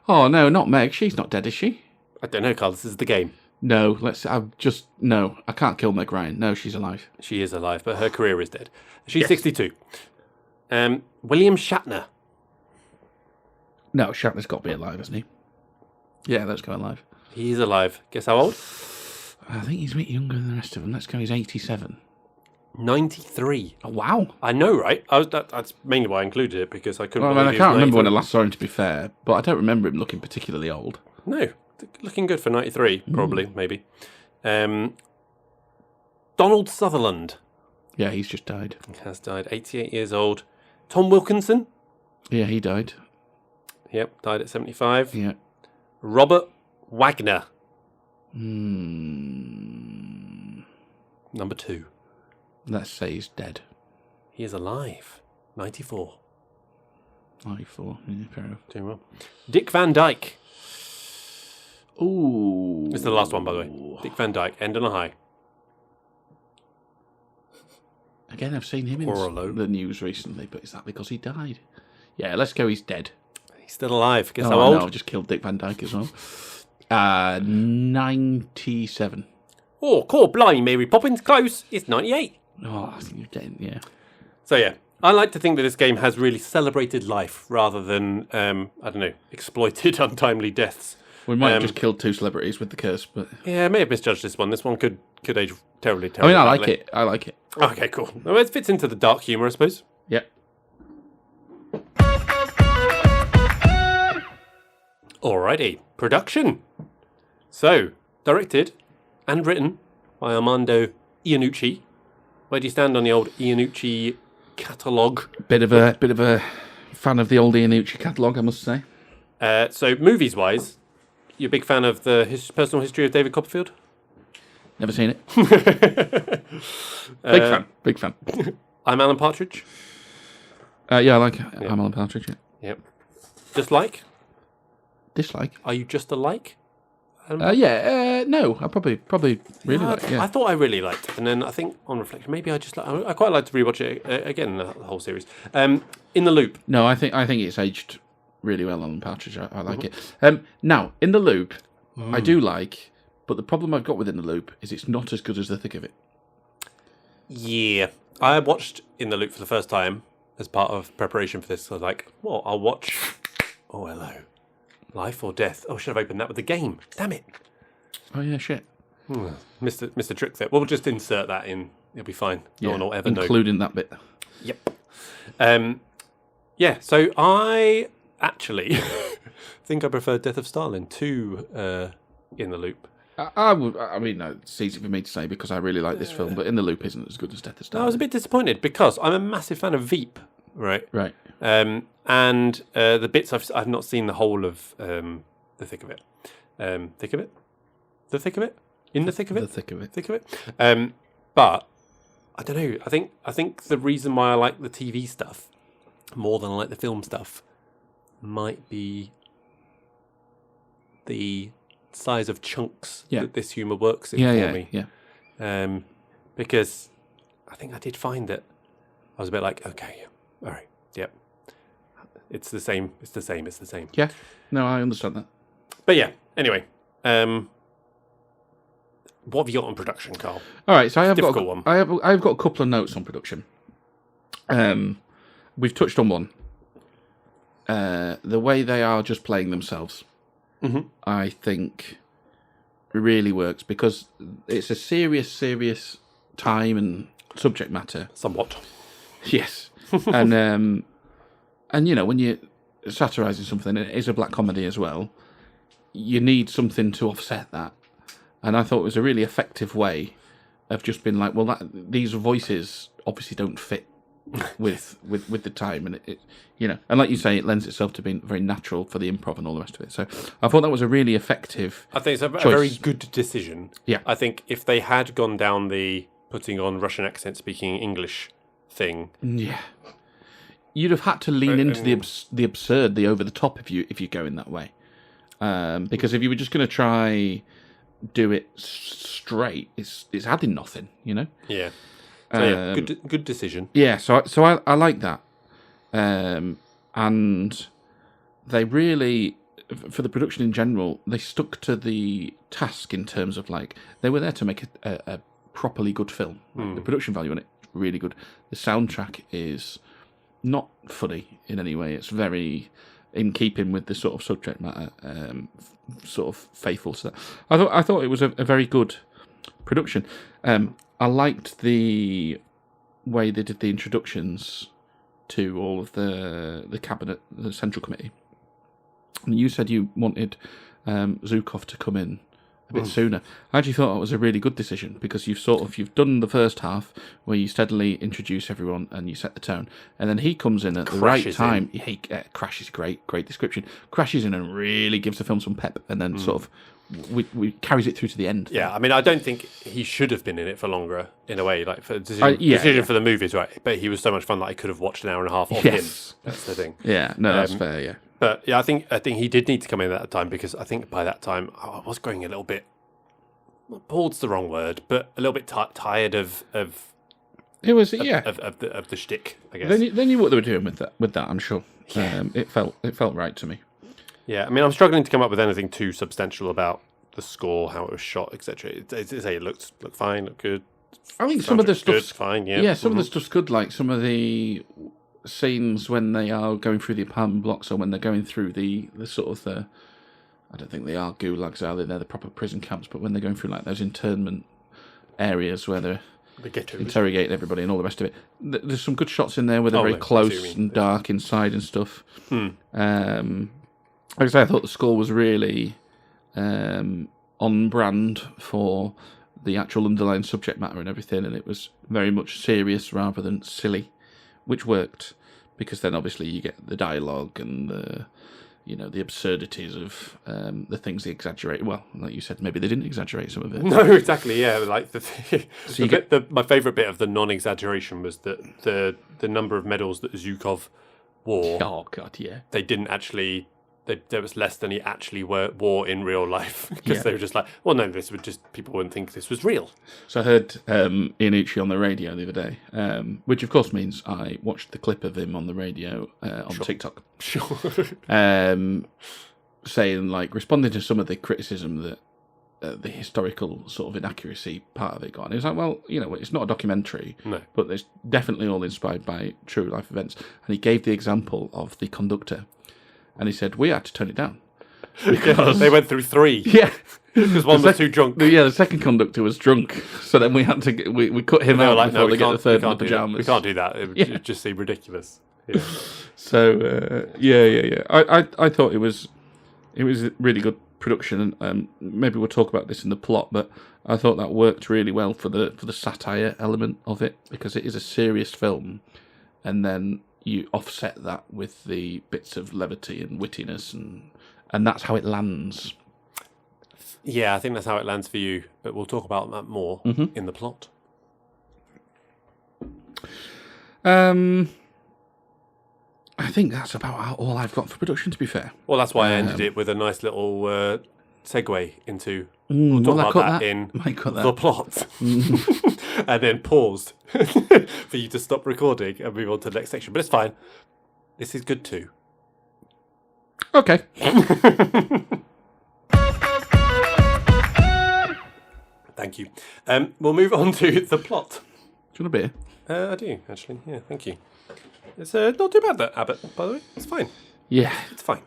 Oh, no, not Meg. She's not dead, is she? I don't know, Carl. This is the game. No, no, I can't kill Meg Ryan. No, she's alive. She is alive, but her career is dead. She's 62. William Shatner. No, Shatner's got to be alive, hasn't he? Yeah, let's go alive. He's alive. Guess how old? I think he's a bit younger than the rest of them. Let's go, he's 87. 93. Oh, wow. I know, right? That's mainly why I included it, because I couldn't Well, believe I he can't was remember when I 93. last saw him, to be fair, but I don't remember him looking particularly old. No, looking good for 93, probably, maybe. Donald Sutherland. Yeah, he's just died. He has died, 88 years old. Tom Wilkinson. Yeah, he died. Yep, died at 75. Yeah. Robert Wagner. Number 2. Let's say he's dead. He is alive. 94. 94. Yeah, fair enough. Doing well. Dick Van Dyke. Ooh. This is the last one, by the way. Dick Van Dyke, End on a High. Again, I've seen him in Or alone. the news recently, but is that because he died? Yeah, let's go he's dead. He's still alive. Guess Oh, how old? No, I've just killed Dick Van Dyke as well. 97. Oh, cool, blimey, Mary Poppins, close. It's 98. Oh, I think you're getting, yeah. So yeah, I like to think that this game has really celebrated life rather than, I don't know, exploited untimely deaths. We might have just killed 2 celebrities with the curse, but... Yeah, I may have misjudged this one. This one could age terribly, I mean, I badly. like it. I like it. Okay, cool. Well, it fits into the dark humour, I suppose. Yep. Alrighty, production. So, directed and written by Armando Iannucci. Where do you stand on the old Iannucci catalogue? Bit of a fan of the old Iannucci catalogue, I must say. So, movies-wise, you're a big fan of the personal history of David Copperfield? Never seen it. Big fan. I'm Alan Partridge. Yeah, I like it. I'm Alan Partridge. Yeah. Yep. Dislike? Dislike? Are you just alike? No, I probably really like it. Yeah. I thought I really liked it, and then I think on reflection, maybe I quite like to rewatch it again, the whole series. In the Loop. No, I think it's aged really well on Partridge. I like it. Now, In the Loop, I do like, but the problem I've got with In the Loop is it's not as good as The Thick of It. Yeah, I watched In the Loop for the first time as part of preparation for this. So I was like, well, I'll watch. Oh, hello. Life or Death. Oh, should have opened that with the game. Damn it. Oh yeah, shit. Mr. Trick there. We'll just insert that in. It'll be fine. No one will ever know. Including that bit. Yep. Yeah, so I actually think I prefer Death of Stalin to In the Loop. I mean, no, it's easy for me to say because I really like this film, but In the Loop isn't as good as Death of Stalin. I was a bit disappointed because I'm a massive fan of Veep, right? Right. And the bits I've not seen the whole of The Thick of It. Thick of It? The Thick of It? In the Thick of It? The Thick of It. Thick of It. But I don't know. I think the reason why I like the TV stuff more than I like the film stuff might be the size of chunks that this humour works in for me. Yeah. Because I think I did find that I was a bit like, okay, all right, yep. It's the same. Yeah. No, I understand that. But yeah, anyway. What have you got on production, Carl? All right, so I've got a couple of notes on production. We've touched on one. The way they are just playing themselves, I think, really works because it's a serious time and subject matter. Somewhat. Yes, and you know when you're satirising something, it is a black comedy as well. You need something to offset that. And I thought it was a really effective way of just being like, well, these voices obviously don't fit with the time, and it you know, and like you say, it lends itself to being very natural for the improv and all the rest of it. So I thought that was a really effective. I think it's a very good decision. Yeah, I think if they had gone down the putting on Russian accent, speaking English thing, you'd have had to lean into the absurd, the over the top if you go in that way, because if you were just going to try do it straight, it's adding nothing, you know. Yeah. So good decision. Yeah, so I like that, and they really, for the production in general, they stuck to the task in terms of like they were there to make a properly good film. The production value on it is really good. The soundtrack is not funny in any way. It's very in keeping with the sort of subject matter, sort of faithful. So I thought it was a very good production. I liked the way they did the introductions to all of the cabinet, the central committee. And you said you wanted Zukov to come in a bit sooner. I actually thought it was a really good decision because you've done the first half where you steadily introduce everyone and you set the tone, and then he comes in at the right time. He crashes, great description. Crashes in and really gives the film some pep, and then sort of we carries it through to the end. Yeah, I mean, I don't think he should have been in it for longer, in a way, like for decision for the movies, right? But he was so much fun that I could have watched an hour and a half of him. That's the thing. Yeah, no, that's fair. Yeah, but yeah, I think he did need to come in at that time because I think by that time I was growing a little bit. Bored's the wrong word, but a little bit tired of it was of the shtick, I guess. They knew what they were doing with that. I'm sure. Yeah. It felt right to me. Yeah, I mean, I'm struggling to come up with anything too substantial about the score, how it was shot, etc. It looked fine, looked good. I think some of the stuff's fine. Yeah, yeah, some of the stuff's good. Like some of the scenes when they are going through the apartment blocks, or when they're going through the sort of the. I don't think they are gulags, are they? They're the proper prison camps. But when they're going through like those internment areas where they're interrogating everybody and all the rest of it, there's some good shots in there where they're very close and dark inside and stuff. Like I say, I thought the score was really on brand for the actual underlying subject matter and everything, and it was very much serious rather than silly, which worked because then obviously you get the dialogue and the absurdities of the things they exaggerate. Well, like you said, maybe they didn't exaggerate some of it. No, exactly. Yeah, like my favourite bit of the non-exaggeration was that the number of medals that Zukov wore. Oh God, yeah. They didn't actually. There was less than he actually wore in real life because they were just like, well, no, people wouldn't think this was real. So I heard Iannucci on the radio the other day, which of course means I watched the clip of him on the radio on TikTok. Sure. Saying, like, responding to some of the criticism that the historical sort of inaccuracy part of it got. And he was like, well, it's not a documentary, but it's definitely all inspired by true life events. And he gave the example of the conductor. And he said, we had to turn it down. Because they went through 3. Yeah. Because one was too drunk. Yeah, the second conductor was drunk. So then we had to we cut him out before they get the third in the pyjamas. We can't do that. It would just seem ridiculous. Yeah. So, yeah. I thought it was a really good production. And maybe we'll talk about this in the plot, but I thought that worked really well for the satire element of it, because it is a serious film. And then you offset that with the bits of levity and wittiness, and that's how it lands. Yeah, I think that's how it lands for you, but we'll talk about that more in the plot. I think that's about all I've got for production, to be fair. Well, that's why I ended it with a nice little segue into we'll talk about that in the plot. And then paused for you to stop recording and move on to the next section. But it's fine. This is good too. Okay. Thank you. We'll move on to the plot. Do you want a beer? I do, actually. Yeah, thank you. It's not too bad, that Abbott, by the way. It's fine. Yeah. It's fine.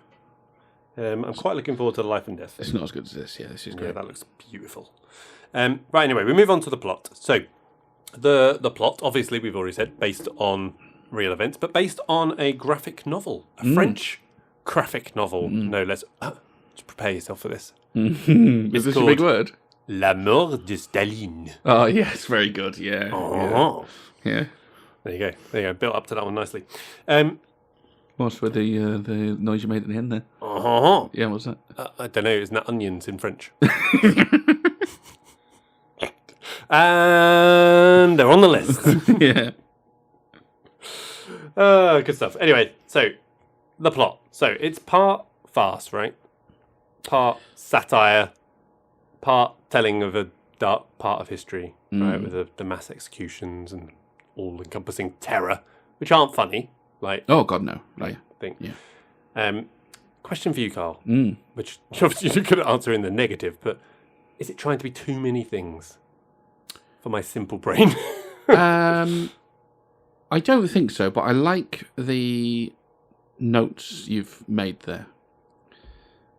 I'm quite looking forward to the Life and Death. It's not as good as this. Yeah, this is great. Yeah, that looks beautiful. Right, anyway, we move on to the plot. So, the plot, obviously, we've already said, based on real events, but based on a graphic novel. A French graphic novel, no less. Just prepare yourself for this. Is this a big word? La mort de Stalin. Oh, yes, very good, yeah. Oh. Yeah. There you go. Built up to that one nicely. What's with the noise you made at the end there? Yeah, what's that? I don't know. Isn't that onions in French? And they're on the list. Yeah. Good stuff. Anyway, so the plot. So it's part farce, right? Part satire, part telling of a dark part of history, right? With the mass executions and all-encompassing terror, which aren't funny. Like, oh God, no! I think. Yeah. Question for you, Carl. Which obviously you couldn't answer in the negative, but is it trying to be too many things for my simple brain? I don't think so, but I like the notes you've made there.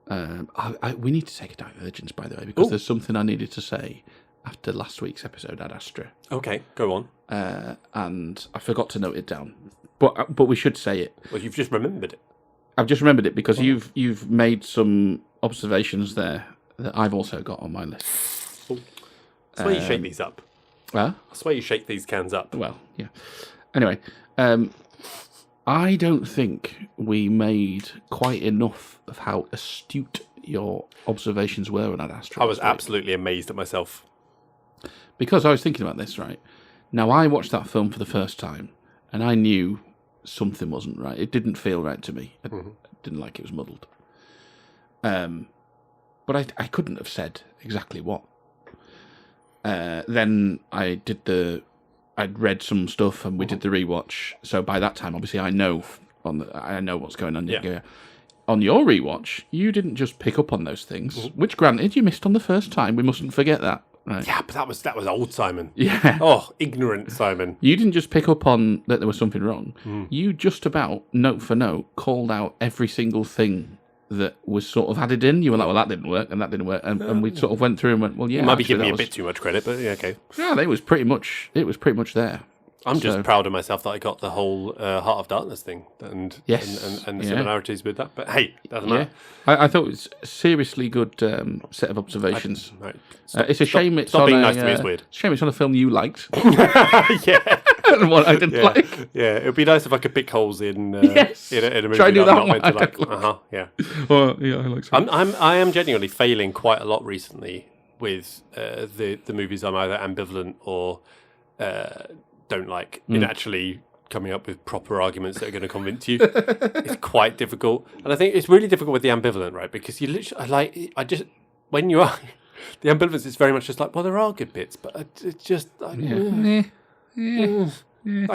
We need to take a divergence, by the way, because there's something I needed to say, after last week's episode Ad Astra, Okay, go on. and I forgot to note it down. But we should say it. Well, you've just remembered it. I've just remembered it because you've made some observations there that I've also got on my list. I swear you shake these up. Huh? I swear you shake these cans up. Well, yeah. Anyway, I don't think we made quite enough of how astute your observations were on Ad Astra. I was absolutely amazed at myself. Because I was thinking about this, right? Now, I watched that film for the first time, and I knew something wasn't right. It didn't feel right to me. I didn't like it was muddled. But I couldn't have said exactly what. Then I'd read some stuff, and we did the rewatch. So by that time, obviously, I know what's going on. Yeah. On your rewatch, you didn't just pick up on those things, which, granted, you missed on the first time. We mustn't forget that. Right. Yeah, but that was old Simon. Yeah. Oh, ignorant Simon. You didn't just pick up on that there was something wrong. You just about, note for note, called out every single thing that was sort of added in. You were like, well, that didn't work, and that didn't work. And we sort of went through and went, well, yeah. You might be giving me a bit too much credit, but yeah, okay. Yeah, it was pretty much there. I'm just proud of myself that I got the whole Heart of Darkness thing and similarities with that. But hey, doesn't matter. I thought it was a seriously good set of observations. It's a shame it's stop on being a, nice to me, it's weird. Shame it's on a film you liked. Yeah. And one I didn't like. Yeah, it would be nice if I could pick holes in Yes. in a movie Try and do that that I'm one. not meant to like. Yeah. Well, yeah, I like some. I am genuinely failing quite a lot recently with the movies I'm either ambivalent or don't like in actually coming up with proper arguments that are going to convince you. It's quite difficult, and I think it's really difficult with the ambivalent, right? Because you literally, when you are the ambivalence, is very much just like, well, there are good bits, but it's just I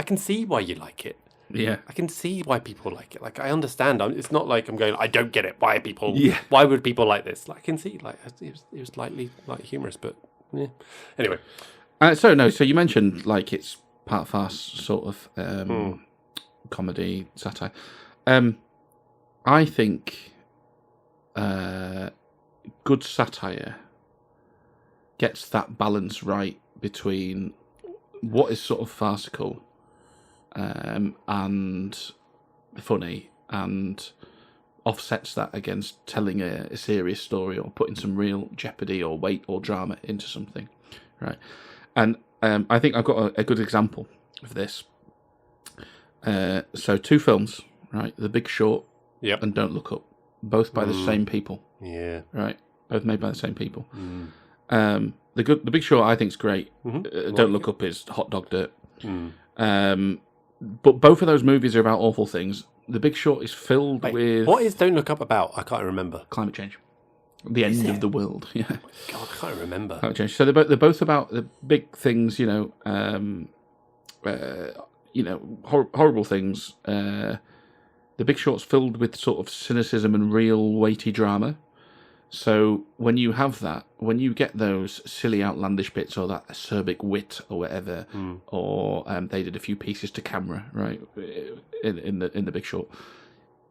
can see why you like it. Yeah, I can see why people like it. Like, I understand. It's not like I'm going, I don't get it. Why people? Yeah. Why would people like this? Like, I can see. Like, it was slightly like humorous, but yeah. Anyway. So you mentioned like it's part farce, sort of comedy, satire. I think good satire gets that balance right between what is sort of farcical and funny, and offsets that against telling a serious story or putting some real jeopardy or weight or drama into something, right? And I think I've got a good example of this. So 2 films, right? The Big Short and Don't Look Up, both by the same people. Yeah. Right? Both made by the same people. The Big Short, I think, is great. Don't Look Up is hot dog dirt. But both of those movies are about awful things. The Big Short is filled with... What is Don't Look Up about? I can't remember. Climate change. The end of the world. Yeah. God, I can't remember. Climate change. So they're both about the big things, horrible things. The Big Short's filled with sort of cynicism and real weighty drama. So when you have that, when you get those silly outlandish bits or that acerbic wit or whatever, or they did a few pieces to camera, right, in the Big Short,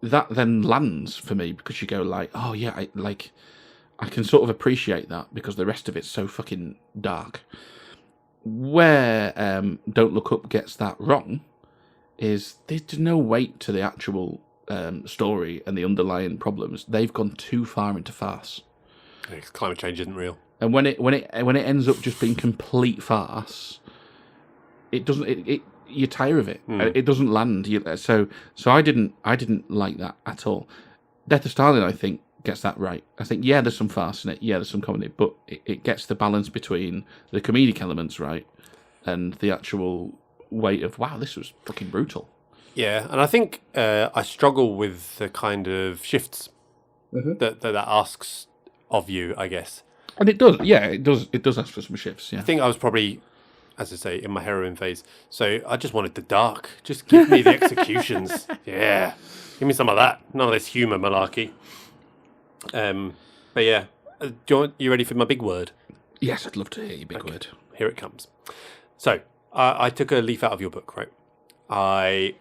that then lands for me because you go like, oh yeah, I can sort of appreciate that because the rest of it's so fucking dark. Where Don't Look Up gets that wrong is there's no weight to the actual story and the underlying problems. They've gone too far into farce. Climate change isn't real. And when it ends up just being complete farce, it doesn't. You tire of it. It doesn't land. So I didn't like that at all. Death of Stalin, I think, gets that right. I think, yeah, there's some farce in it, yeah, there's some comedy, but it gets the balance between the comedic elements right and the actual weight of, wow, this was fucking brutal. Yeah, and I think I struggle with the kind of shifts that asks of you, I guess. And it does, yeah, it does ask for some shifts, yeah. I think I was probably, as I say, in my heroin phase, so I just wanted the dark. Just give me the executions. Yeah, give me some of that. None of this humour malarkey. But yeah, you ready for my big word? Yes, I'd love to hear your big word. Here it comes. So, I took a leaf out of your book, right? I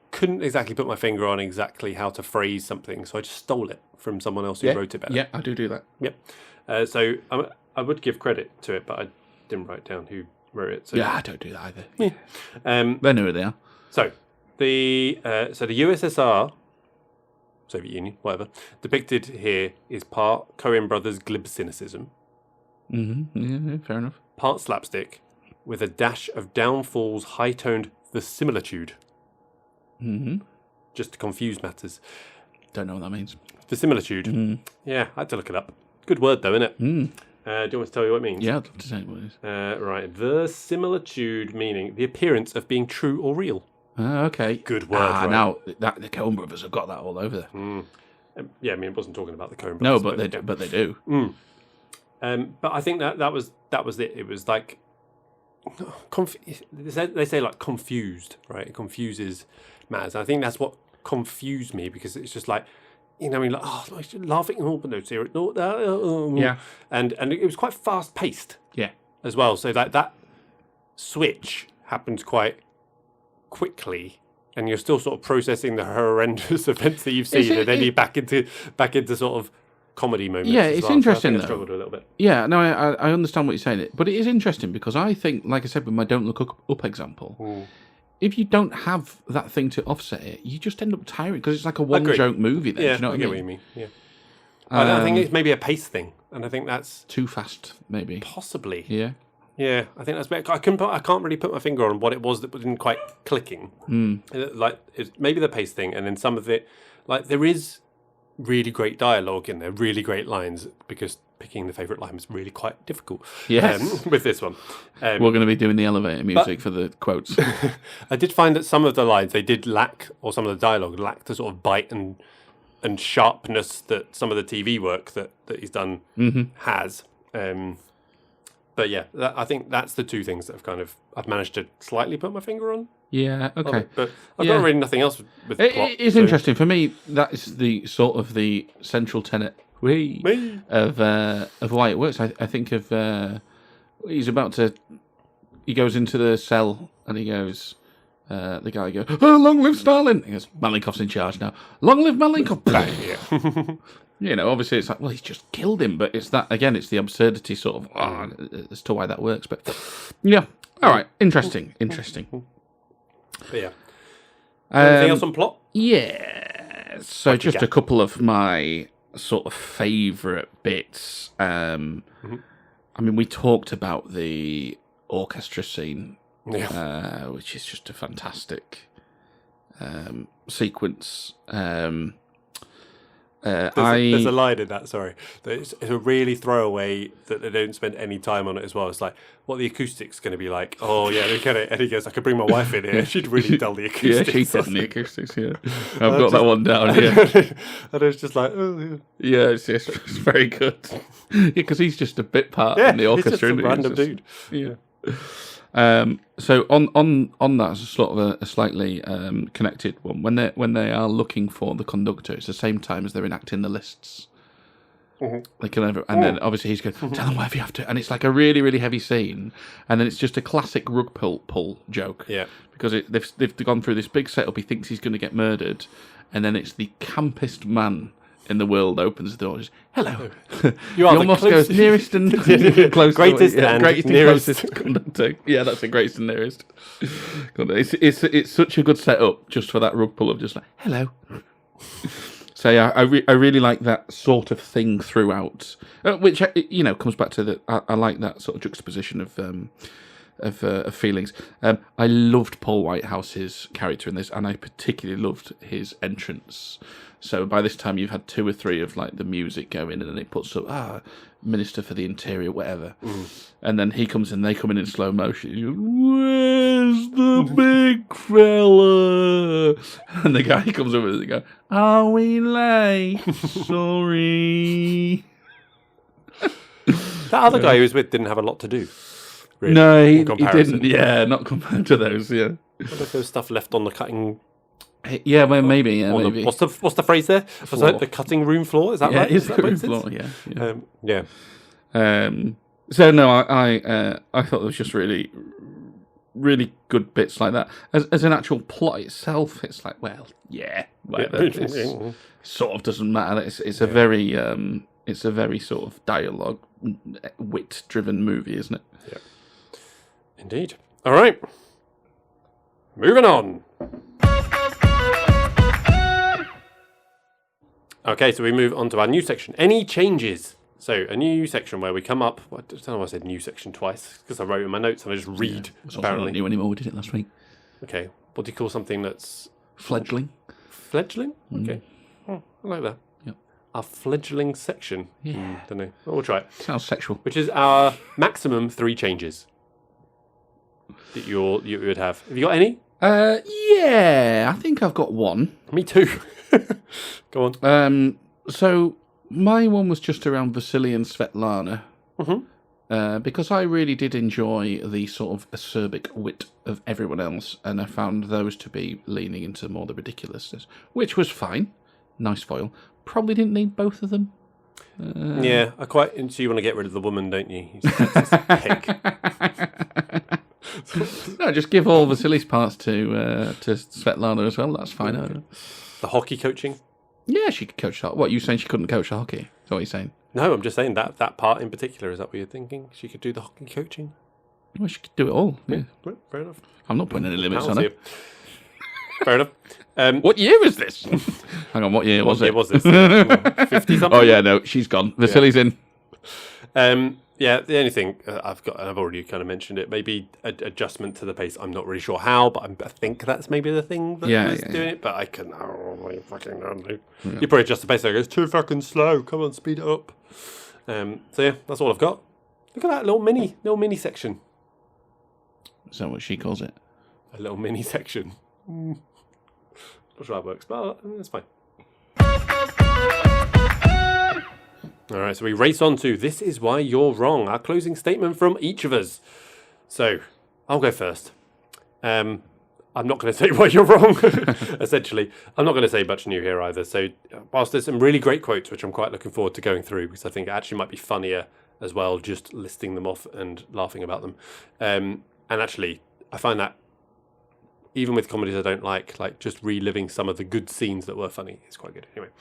couldn't exactly put my finger on exactly how to phrase something, so I just stole it from someone else who wrote it better. Yeah, I do that. Yep. So I would give credit to it, but didn't write down who wrote it. So. Yeah, I don't do that either. Yeah. They know who they are. So the USSR, Soviet Union, whatever, depicted here is part Coen Brothers glib cynicism, Yeah, fair enough. part slapstick, with a dash of Downfall's high-toned verisimilitude. Just to confuse matters. Don't know what that means. Verisimilitude. Yeah, I had to look it up. Good word, though, isn't it? Do you want me to tell you what it means? Yeah, I'd love to say what it is. Right. Verisimilitude meaning the appearance of being true or real. Okay. Good word, right? Now, the Coen Brothers have got that all over there. Yeah, I mean, it wasn't talking about the Coen Brothers. No, but they do. But I think that was it. It was like they say like confused, right? It confuses matters. And I think that's what confused me, because it's just like, you know, I mean, like, laughing, but no, serious, Yeah, and it was quite fast paced, yeah, as well. So that switch happens quite quickly, and you're still sort of processing the horrendous events that you've seen, and then you're back into sort of comedy moments. Yeah, as it's well. interesting. So I struggled a little bit. Yeah, no, I understand what you're saying, but it is interesting because I think, like I said with my "Don't Look Up" example, if you don't have that thing to offset it, you just end up tiring because it's like a one-joke movie. Then, Yeah, do you know I what get I what you mean? mean. Yeah, I think it's maybe a pace thing, and I think that's Too fast, maybe. possibly. Yeah. Yeah, I think that's better. I can't really put my finger on what it was that wasn't quite clicking. Like it's maybe the pace thing, and then some of it, like there is really great dialogue in there, really great lines, because picking the favourite line was really quite difficult. Yes. With this one, We're going to be doing the elevator music for the quotes. I did find that some of the lines they did lack, or some of the dialogue lacked the sort of bite and sharpness that some of the TV work that he's done has. But yeah, I think that's the two things that I've managed to slightly put my finger on. Yeah, okay. But I've got really nothing else with plot. It's interesting. For me, that is the sort of the central tenet of why it works. I think of he goes into the cell and he goes, the guy goes, "Oh, long live Stalin!" He goes, "Malenkov's in charge now. Long live Malenkov!" Yeah. You know, obviously it's like, well, he's just killed him, but it's that again. It's the absurdity sort of as to why that works. But yeah, all right, interesting. But yeah. Anything else on plot? Yeah. So just a couple of my sort of favourite bits. I mean, we talked about the orchestra scene, which is just a fantastic sequence. There's a line in that, sorry. It's a really throwaway that they don't spend any time on it as well. It's like, what the acoustics going to be like? Oh, yeah, look at it. And he goes, I could bring my wife in here. She'd really dull the acoustics. Yeah, she'd tell the acoustics, yeah. I've got that one down, yeah. And it's just like, oh, yeah. It's very good. Yeah, because he's just a bit part in the orchestra. He's just a random dude. Yeah. So on that sort of a slightly connected one, when they are looking for the conductor, it's the same time as they're enacting the lists. They can then obviously he's going, tell them whatever you have to, and it's like a really really heavy scene, and then it's just a classic rug pull joke. Yeah, because they've gone through this big setup. He thinks he's going to get murdered, and then it's the campest man in the world opens the door. Just, hello. You are he almost goes nearest and closest. Greatest and nearest. Closest conductor. Yeah, that's the greatest and nearest. It's such a good setup just for that rug pull of just like hello. So yeah, I really like that sort of thing throughout, which comes back to the I like that sort of juxtaposition of feelings. I loved Paul Whitehouse's character in this, and I particularly loved his entrance. So by this time, you've had 2 or 3 of like the music going, and then it puts up Minister for the Interior, whatever, and then he comes in. They come in slow motion. He goes, "Where's the big fella?" And the guy comes over and they go, "Are we late? Sorry." That other guy he was with didn't have a lot to do. Really, no, he didn't. Yeah, not compared to those. Yeah. What if there was stuff left on the cutting? Yeah, well, maybe. Yeah, maybe. What's the phrase there? Was that the cutting room floor? Is that right? Is that room floor? Yeah. So no, I thought there was just really, really good bits like that. As an actual plot itself, it's like, well, yeah, whatever. It sort of doesn't matter. It's a very sort of dialogue, wit-driven movie, isn't it? Indeed. All right. Moving on. Okay, so we move on to our new section. Any changes? So a new section where we come up. I don't know why I said new section twice because I wrote in my notes and I just read. It's apparently not new anymore. We did it last week. Okay. What do you call something that's Fledgling. fledgling? Okay. Oh, I like that. Yep. Our fledgling section. Yeah. Don't know. Well, we'll try it. Sounds sexual. Which is our maximum 3 changes that you would have. Have you got any? Yeah, I think I've got one. Me too. Go on. So my one was just around Vasily and Svetlana. Because I really did enjoy the sort of acerbic wit of everyone else, and I found those to be leaning into more the ridiculousness, which was fine. Nice foil. Probably didn't need both of them. Yeah, so you want to get rid of the woman, don't you? You sexist pig. No, just give all Vasily's parts to Svetlana as well. That's fine. Okay. The hockey coaching? Yeah, she could coach hockey. What, you saying she couldn't coach hockey? Is that what you're saying? No, I'm just saying that part in particular. Is that what you're thinking? She could do the hockey coaching? Well, she could do it all. Yeah. Right, fair enough. I'm not putting any limits on her. Fair enough. What year was this? Hang on, what year was it? What year was this? 50 something? Oh, yeah, no, she's gone. Vasily's in. Yeah, the only thing I've got, and I've already kind of mentioned it, maybe adjustment to the pace. I'm not really sure how, but I think that's maybe the thing that was doing it. But I can, I fucking don't know. You probably adjust the pace. It's too fucking slow. Come on, speed it up. So yeah, that's all I've got. Look at that little mini section. Is that what she calls it? A little mini section. Not sure how it works, but it's fine. All right, so we race on to This Is Why You're Wrong, our closing statement from each of us. So, I'll go first. I'm not going to say why you're wrong, essentially. I'm not going to say much new here either. So, whilst there's some really great quotes, which I'm quite looking forward to going through, because I think it actually might be funnier as well, just listing them off and laughing about them. And actually, I find that even with comedies I don't like just reliving some of the good scenes that were funny is quite good. Anyway,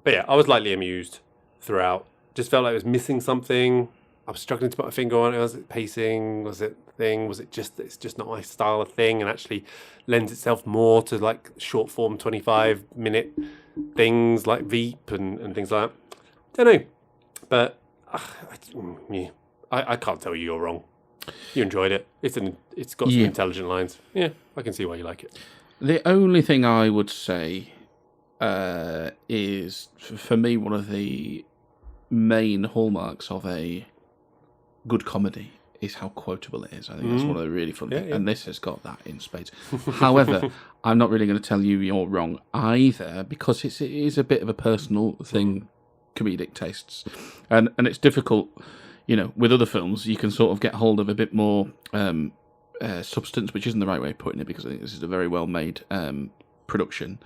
but yeah, I was lightly amused throughout. Just felt like I was missing something. I was struggling to put my finger on it. Was it pacing? Was it thing? Was it just it's just not my style of thing, and actually lends itself more to like short form 25-minute things like Veep and things like that. Don't know, but I can't tell you you're wrong. You enjoyed it. It's got some intelligent lines. Yeah, I can see why you like it. The only thing I would say is, for me, one of the main hallmarks of a good comedy is how quotable it is. I think that's one of the really fun things. Yeah. And this has got that in spades. However, I'm not really going to tell you you're wrong either, because it is a bit of a personal thing, comedic tastes. And it's difficult, with other films, you can sort of get hold of a bit more substance, which isn't the right way of putting it, because I think this is a very well-made production.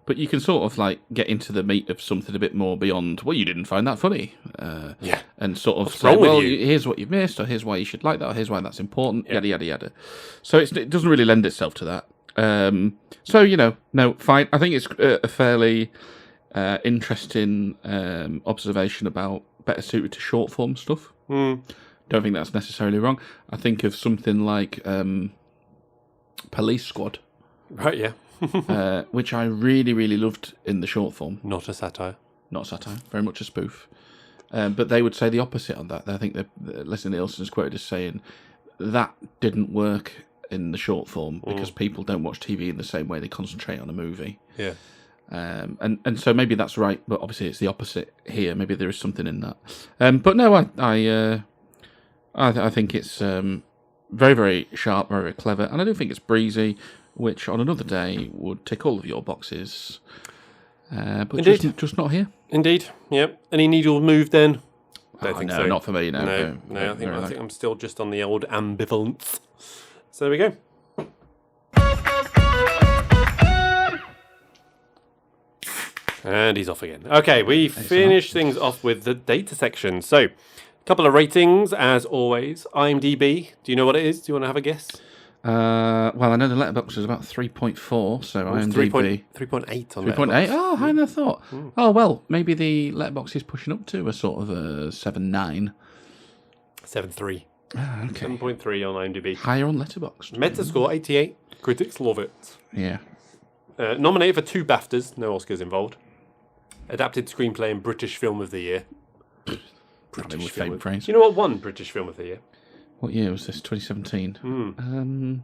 But you can sort of get into the meat of something a bit more beyond, well, you didn't find that funny. And sort of say, well, here's what you've missed, or here's why you should like that, or here's why that's important, yada, yada, yada. So it doesn't really lend itself to that. No, fine. I think it's a fairly interesting observation about better suited to short form stuff. Don't think that's necessarily wrong. I think of something like Police Squad. Right, yeah. Which I really, really loved in the short form. Not a satire. Not a satire, very much a spoof. But they would say the opposite on that. I think that Leslie Nielsen's quoted as saying that didn't work in the short form because people don't watch TV in the same way they concentrate on a movie. Yeah. And so maybe that's right, but obviously it's the opposite here. Maybe there is something in that. But no, I think it's very, very sharp, very, very clever, and I do think it's breezy, which on another day would tick all of your boxes. But just not here. Indeed. Yep. Any needle move then? Don't think no, so. Not for me. No. I think I'm still just on the old ambivalence. So there we go. And he's off again. Okay, we finish things off with the data section. So, a couple of ratings, as always. IMDb, do you know what it is? Do you want to have a guess? Well, I know the Letterboxd is about 3.4, so IMDb... 3.8 on 3.8? Oh, higher than I thought. Oh, well, maybe the Letterboxd is pushing up to a sort of a 7.9. 7.3. Okay. 7.3 on IMDb. Higher on Letterboxd. Metascore 88. Critics love it. Yeah. Nominated for 2 BAFTAs, no Oscars involved. Adapted screenplay and British Film of the Year. British film phrase. You know what won British Film of the Year? What year was this? 2017.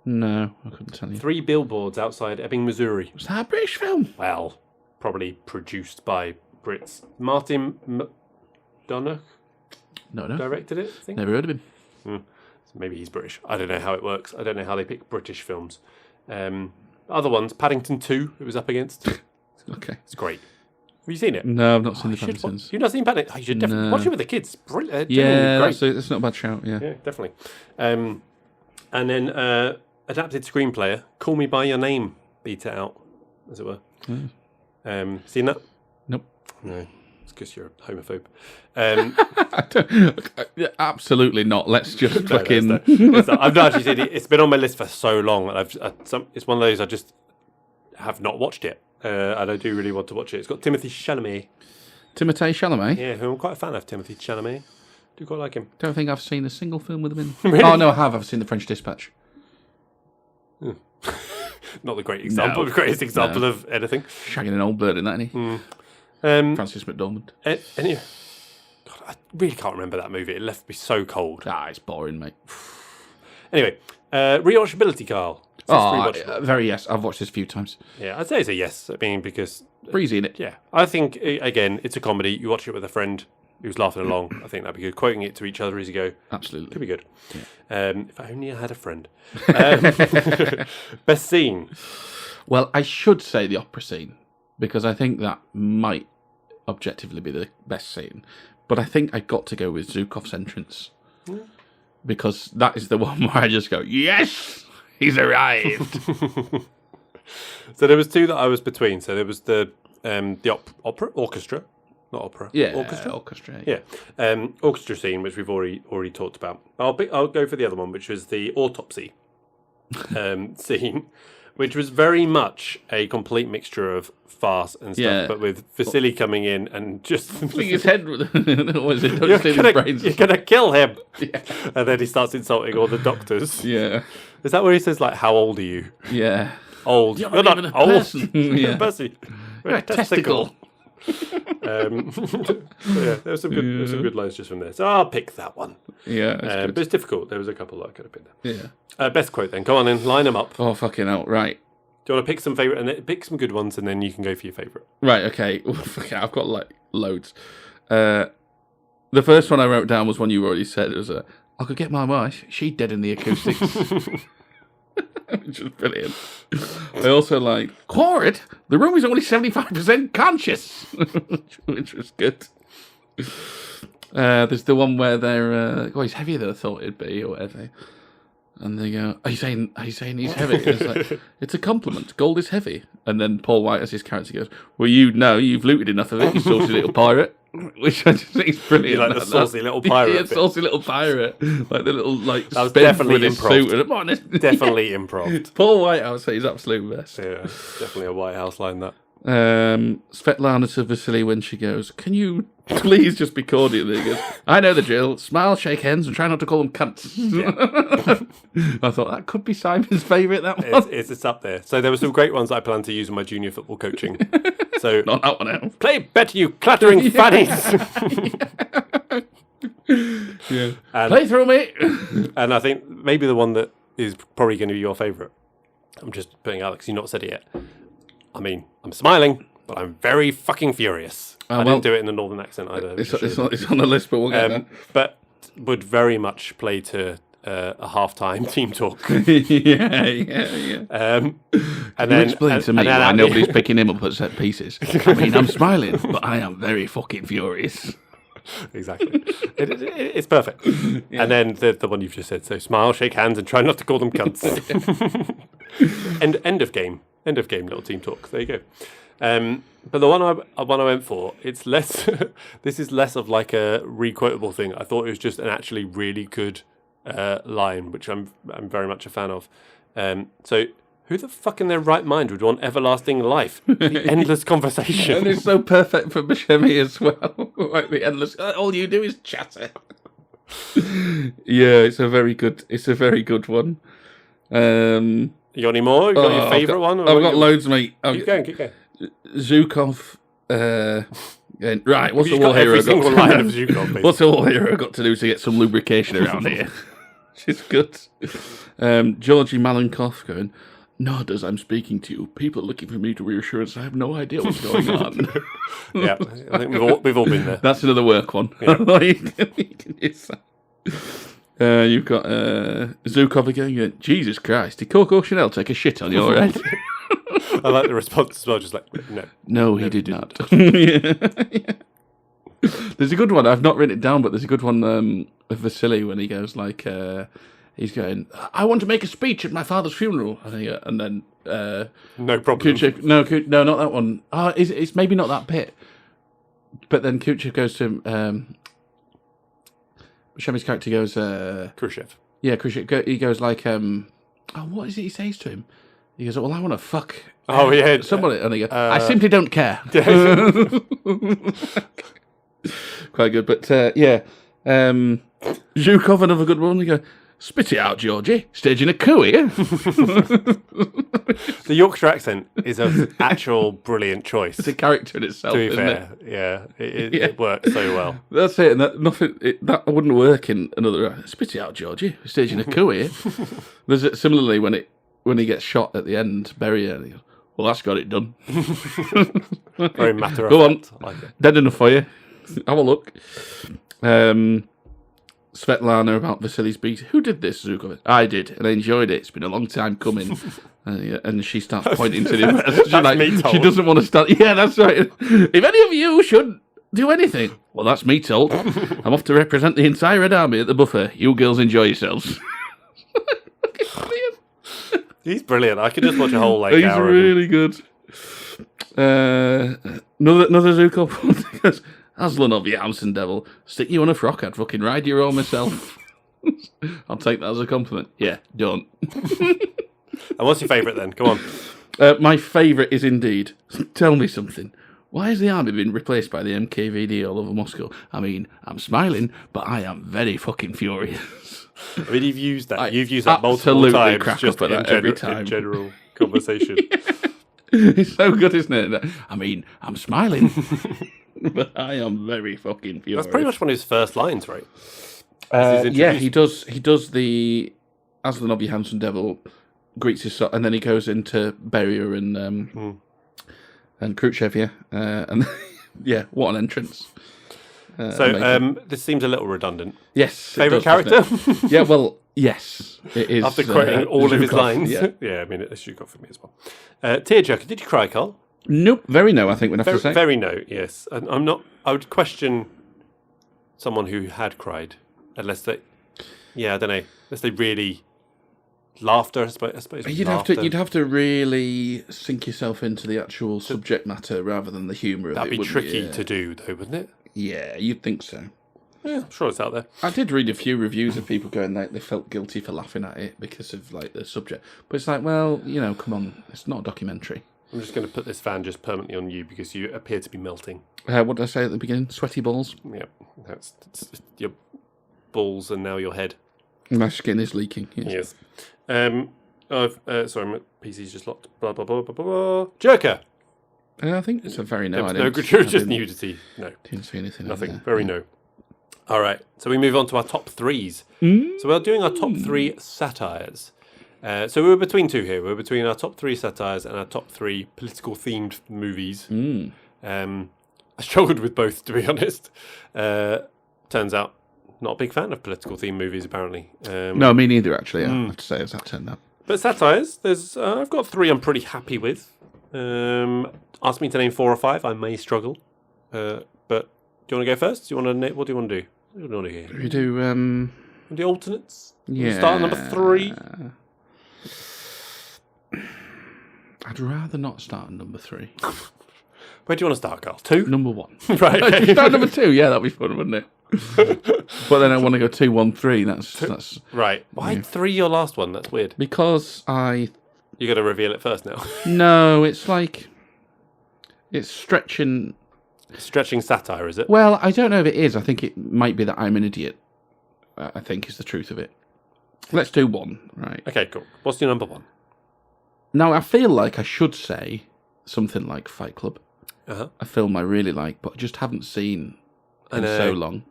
No, I couldn't tell you. 3 Billboards outside Ebbing, Missouri. Was that a British film? Well, probably produced by Brits. Martin McDonagh No. directed it, I think. Never heard of him. Maybe he's British. I don't know how it works. I don't know how they pick British films. Other ones, Paddington 2, it was up against. Okay. It's great. Have you seen it? No, I've not seen the You should Paddingtons. You've not seen Paddington? Oh, you should definitely watch it with the kids. Brilliant. Yeah, great. that's not a bad shout, yeah. Yeah, definitely. And then adapted screenplay, Call Me By Your Name, beat it out, as it were. Seen that? Nope. No, it's because you're a homophobe. Absolutely not. Let's just fucking... I've not actually seen it. It's been on my list for so long. And it's one of those I just have not watched it. And I do really want to watch it. It's got Timothée Chalamet. Timothée Chalamet? Yeah, who I'm quite a fan of, Timothée Chalamet. Do quite like him. Don't think I've seen a single film with him in. Really? Oh, no, I have. I've seen The French Dispatch. Not the great example, the greatest example of anything. Shagging an old bird in that, isn't he? Francis McDormand. Anyway, God, I really can't remember that movie. It left me so cold. It's boring, mate. Anyway, rewatchability, Carl. Very yes. I've watched this a few times. Yeah, I'd say it's a yes. I mean, because... Breezy in it. Yeah. I think, again, it's a comedy. You watch it with a friend who's laughing along. I think that'd be good. Quoting it to each other as you go. Absolutely. Could be good. Yeah. If I only had a friend. Best scene. Well, I should say the opera scene, because I think that might objectively be the best scene. But I think I got to go with Zhukov's entrance. Because that is the one where I just go, yes, he's arrived. So there was 2 that I was between. So there was the orchestra, not opera. Yeah, orchestra. Yeah, orchestra scene, which we've already talked about. I'll go for the other one, which was the autopsy scene, which was very much a complete mixture of farce and stuff, but with Vasily coming in and just his head. You're gonna kill him, and then he starts insulting all the doctors. Yeah, is that where he says like, "How old are you?" Yeah, old. You're not even old. Person. You're a person. You're a testicle. There's some good lines just from there. So I'll pick that one. Yeah, but it's difficult. There was a couple that I could have picked. Yeah. Best quote then. Come on in, line them up. Oh fucking hell! Right. Do you want to pick some favourite and then pick some good ones, and then you can go for your favourite? Right. Okay. I've got like loads. The first one I wrote down was one you already said. It was I could get my wife. She dead in the acoustics. Which was brilliant. I also like Quarit. The room is only 75% conscious, which was good. There's the one where they're he's heavier than I thought it'd be, or whatever. And they go, Are you saying he's heavy? And it's like, it's a compliment. Gold is heavy. And then Paul White, as his character, goes, well, you've looted enough of it, you saucy little pirate. Which I just think is brilliant. You like the saucy little pirate. Yeah, saucy little pirate. Like the little, like, that was definitely improv. Definitely improv. Paul White, I would say, he's absolute best. Yeah, definitely a White House line, that. Svetlana to Vasily when she goes, can you please just be cordial? And he goes, I know the drill. Smile, shake hands, and try not to call them cunts. Yeah. I thought that could be Simon's favourite, that one. It's up there. So there were some great ones that I plan to use in my junior football coaching. So not that one out. Play better, you clattering fannies. Yeah. Play through me. And I think maybe the one that is probably going to be your favourite. I'm just putting out because you've not said it yet. I mean, I'm smiling, but I'm very fucking furious. I didn't do it in a northern accent either. It's on the list, but we'll get there. But would very much play to a half-time team talk. Yeah. And then explain to me why nobody's picking him up at set pieces. I mean, I'm smiling, but I am very fucking furious. Exactly. It's perfect. Yeah. And then the one you've just said. So smile, shake hands, and try not to call them cunts. End of game. End of game, little team talk. There you go. But the one I went for, it's less. This is less of like a re-quotable thing. I thought it was just an actually really good line, which I'm very much a fan of. So who the fuck in their right mind would want everlasting life? The endless conversation. And it's so perfect for Buscemi as well. Like the endless. All you do is chatter. Yeah, it's a very good one. You got any more? You got your favourite one? I've got loads, mate. Keep going. Zukov. Right, what's the war hero got to line of Zukov, What's the war hero got to do to get some lubrication around here? She's good. Georgie Malenkov going, Nod, as I'm speaking to you, people are looking for me to reassurance. I have no idea what's going on. Yeah, I think we've all been there. That's another work one. Yeah. You've got Zukov again. Jesus Christ, did Coco Chanel take a shit on you already? I like the response as well, just like, no. No, he did not. Yeah. There's a good one. I've not written it down, but there's a good one with Vasily when he goes like, he's going, I want to make a speech at my father's funeral. And then... no problem. Kuchev, no, not that one. Oh, it's maybe not that bit. But then Kuchev goes to him... Buscemi's character goes... Khrushchev. Yeah, Khrushchev. He goes like... what is it he says to him? He goes, well, I want to fuck... Oh, yeah. Somebody. And he goes, I simply don't care. Quite good. But, yeah. Zhukov, another good one. He goes, spit it out, Georgie. Staging a coup here. The Yorkshire accent is an actual brilliant choice. It's a character in itself, to be isn't fair. it? Yeah, it works so well. That's it. And that wouldn't work in another... Spit it out, Georgie. Staging a coup here. There's it similarly when he gets shot at the end, bury it, and he goes, well, that's got it done. Very matter of fact. Go on. I like it. Dead enough for you. Have a look. Svetlana about Vasily's beat. Who did this, Zukov? I did, and I enjoyed it. It's been a long time coming. And she starts pointing to the... She doesn't want to start... Yeah, that's right. If any of you should do anything, well, that's me told. I'm off to represent the entire Red Army at the buffet. You girls enjoy yourselves. He's brilliant. I could just watch a whole He's hour. Really good. Another Zukov goes, Aslanov, you Hanson devil. Stick you on a frock, I'd fucking ride you home myself. I'll take that as a compliment. Yeah, don't. And what's your favourite then? Come on. My favourite is indeed, tell me something. Why has the army been replaced by the MKVD all over Moscow? I mean, I'm smiling, but I am very fucking furious. I mean, you've used that multiple times, just at that every time. In general conversation. It's so good, isn't it? I mean, I'm smiling, but I am very fucking furious. That's pretty much one of his first lines, right? Yeah, he does the Aslanov Johansson Devil greets his son, and then he goes into Beria and Khrushchev, yeah. And yeah, what an entrance. This seems a little redundant. Yes. Favourite character? Yeah, well, yes, it is. After quoting all of his lines. Yeah, I mean, it's Zhukov for me as well. Tearjerker, did you cry, Carl? Nope, very no, I think we'd have to say. Very no, yes. I'm not. I would question someone who had cried, unless they, I don't know, unless they really laughter. I suppose you'd have to really sink yourself into the actual subject matter rather than the humour of it. That'd be tricky to do, though, wouldn't it? Yeah, you'd think so. Yeah, I'm sure it's out there. I did read a few reviews of people going like they felt guilty for laughing at it because of like the subject, but it's like, well, come on, it's not a documentary. I'm just going to put this fan just permanently on you because you appear to be melting. What did I say at the beginning? Sweaty balls? Yeah, that's your balls and now your head. My skin is leaking. Yes. Sorry, my PC's just locked. Blah, blah, blah, blah, blah, blah. Jerker! I think it's a very no. No gratuitous nudity. No. Didn't see anything. Nothing. Very no. All right, so we move on to our top threes. So we're doing our top three satires. So we're between two here. We're between our top three satires and our top three political-themed movies. I struggled with both, to be honest. Turns out, not a big fan of political-themed movies, apparently. No, me neither, actually. I have to say, as that turned out. But satires, I've got three I'm pretty happy with. Ask me to name 4 or 5, I may struggle. But do you want to go first? What do you want to do? What do you want to do here? We do the alternates. Yeah. Start at number 3. I'd rather not start at number 3. Where do you want to start, Carl? 2? Number 1. Right. Okay. Start number 2. Yeah, that'd be fun, wouldn't it? But then I want to go 2, 1, 3. That's right. Why 3 your last one? That's weird. Because You got to reveal it first now. No, it's like it's stretching. Stretching satire, is it? Well, I don't know if it is. I think it might be that I'm an idiot. I think is the truth of it. Let's do one, right? Okay, cool. What's your number one? Now, I feel like I should say something like Fight Club, a film I really like, but I just haven't seen in so long.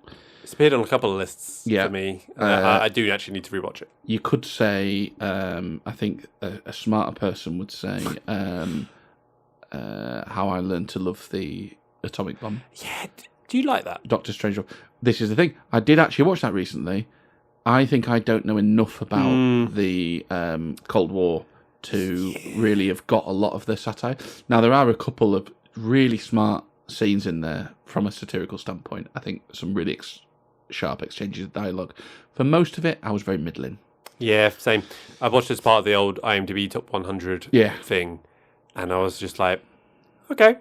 It's appeared on a couple of lists Yeah. for me. I do actually need to rewatch it. You could say, I think a smarter person would say, How I Learned to Love the Atomic Bomb. Yeah, do you like that? Doctor Strange. This is the thing. I did actually watch that recently. I think I don't know enough about the Cold War to really have got a lot of the satire. Now, there are a couple of really smart scenes in there from a satirical standpoint. I think some really sharp exchanges of dialogue. For most of it, I was very middling. Yeah, same. I watched as part of the old IMDb Top 100 thing, and I was just like, okay.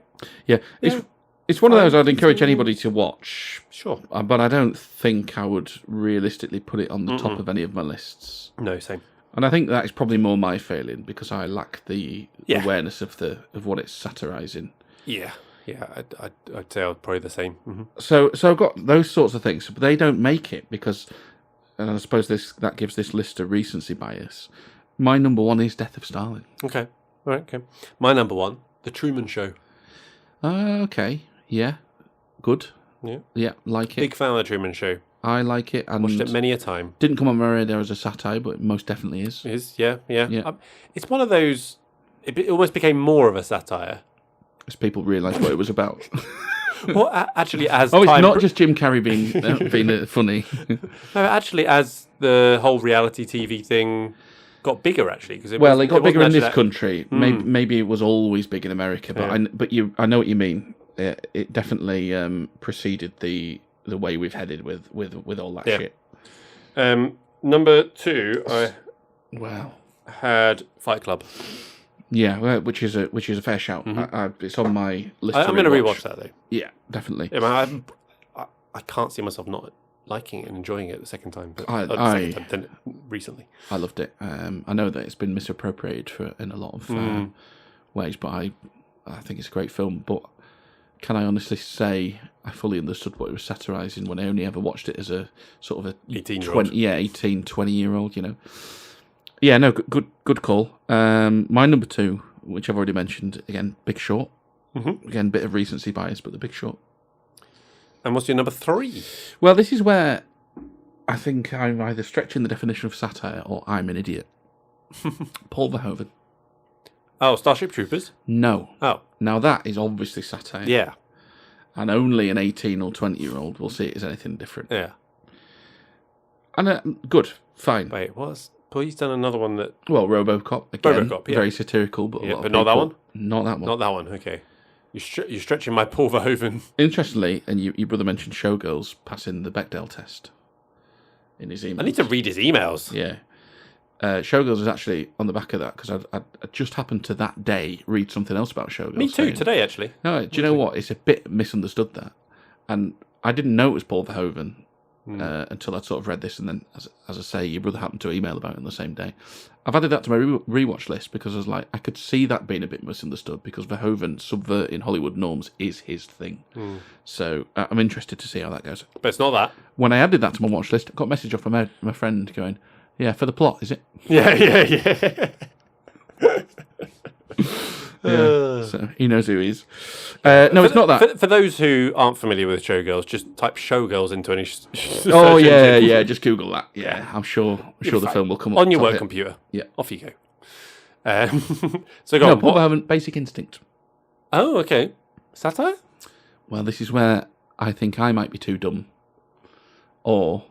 Yeah, it's one of those I'd encourage anybody to watch. Sure. But I don't think I would realistically put it on the top of any of my lists. No, same. And I think that is probably more my failing because I lack the awareness of what it's satirising. Yeah, I'd say I was probably the same. Mm-hmm. So I've got those sorts of things, but they don't make it because, and I suppose that gives this list a recency bias. My number one is Death of Stalin. Okay, all right, okay. My number one, The Truman Show. Okay, yeah, good. Yeah, like it. Big fan of The Truman Show. I like it. And watched it many a time. Didn't come on my radar as a satire, but it most definitely is. It is, yeah. It's one of those. It almost became more of a satire as people realised what it was about. Well, actually, as it's not just Jim Carrey being funny. No, actually, as the whole reality TV thing got bigger, actually, because it got bigger in this country. Maybe it was always big in America, but I know what you mean. It definitely preceded the way we've headed with all that shit. Number two, I had Fight Club. Yeah, which is a fair shout. It's on my list. I'm going to rewatch that though. Yeah, definitely. Yeah, I can't see myself not liking it and enjoying it the second time. But recently, I loved it. I know that it's been misappropriated in a lot of ways, but I think it's a great film. But can I honestly say I fully understood what it was satirising when I only ever watched it as a sort of a 18, 20-year-old, you know. Yeah, no, good call. My number two, which I've already mentioned, again, Big Short. Again, bit of recency bias, but The Big Short. And what's your number three? Well, this is where I think I'm either stretching the definition of satire or I'm an idiot. Paul Verhoeven. Oh, Starship Troopers? No. Oh. Now that is obviously satire. Yeah. And only an 18 or 20-year-old will see it as anything different. Yeah. And good, fine. Wait, He's done another one that... Well, RoboCop, again. RoboCop, yeah. Very satirical, but not that one? Not that one. Not that one, okay. You're stretching my Paul Verhoeven. Interestingly, and your brother mentioned Showgirls passing the Bechdel test in his email. I need to read his emails. Yeah. Showgirls is actually on the back of that, because I just happened to that day read something else about Showgirls. Me too, today, actually. No, do you know what? It's a bit misunderstood, that. And I didn't know it was Paul Verhoeven. Until I sort of read this, and then, as I say, your brother happened to email about it on the same day. I've added that to my rewatch list because I was like, I could see that being a bit misunderstood because Verhoeven subverting Hollywood norms is his thing. So I'm interested to see how that goes. But it's not that. When I added that to my watch list, I got a message off from my friend going, "Yeah, for the plot, is it?" Yeah. So he knows who he is. No, it's not that. For those who aren't familiar with Showgirls, just type Showgirls into any. Oh yeah. Just Google that. Yeah, I'm sure the film will come up on your work computer. Yeah, off you go. So go on. Paul Verhoeven, Basic Instinct. Oh, okay. Satire. Well, this is where I think I might be too dumb, or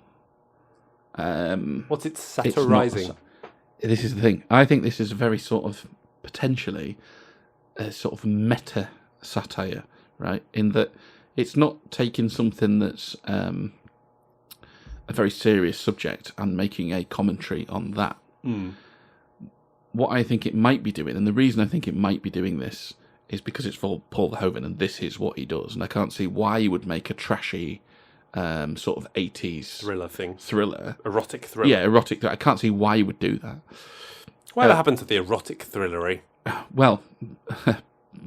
what's it satirising? This is the thing. I think this is a very sort of potentially a sort of meta satire, right? In that it's not taking something that's a very serious subject and making a commentary on that. What I think it might be doing, and the reason I think it might be doing this, is because it's for Paul Verhoeven and this is what he does. And I can't see why you would make a trashy sort of 80s thriller. Erotic thriller. Yeah, erotic. I can't see why you would do that. Whatever happened to the erotic thrillery? Well,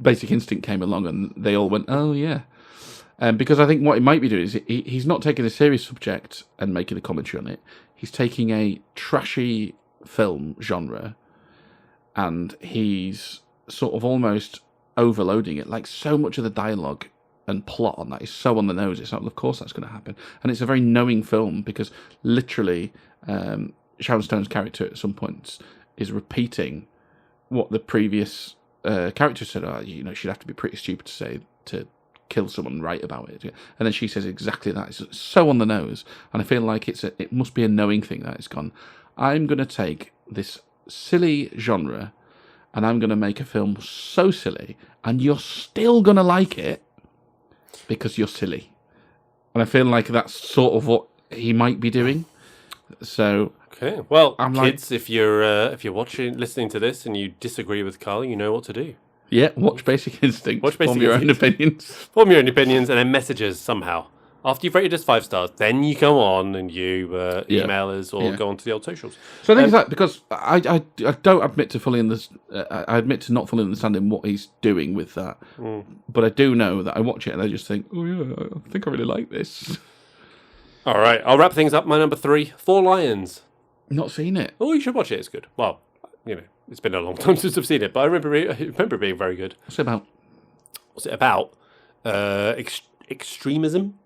Basic Instinct came along and they all went, oh yeah. Because I think what he might be doing is he's not taking a serious subject and making a commentary on it. He's taking a trashy film genre and he's sort of almost overloading it. Like, so much of the dialogue and plot on that is so on the nose. It's not, of course that's going to happen. And it's a very knowing film because literally Sharon Stone's character at some points is repeating what the previous character said. She'd have to be pretty stupid to kill someone and write about it. And then she says exactly that. It's so on the nose. And I feel like it must be a knowing thing that it's gone, I'm going to take this silly genre and I'm going to make a film so silly and you're still going to like it because you're silly. And I feel like that's sort of what he might be doing. So... Okay, well, kids, if you're listening to this and you disagree with Carl, you know what to do. Yeah, watch Basic Instinct. Form your own opinions. Form your own opinions and then messages somehow. After you've rated us 5 stars, then you go on and you email us or go onto the old socials. So I think it's that because I don't admit to I admit to not fully understanding what he's doing with that. But I do know that I watch it and I just think, oh yeah, I think I really like this. All right, I'll wrap things up. My number 3, 4 Lions. Not seen it. Oh, you should watch it. It's good. Well, it's been a long time since I've seen it, but I remember it being very good. What's it about? What's it about? Extremism?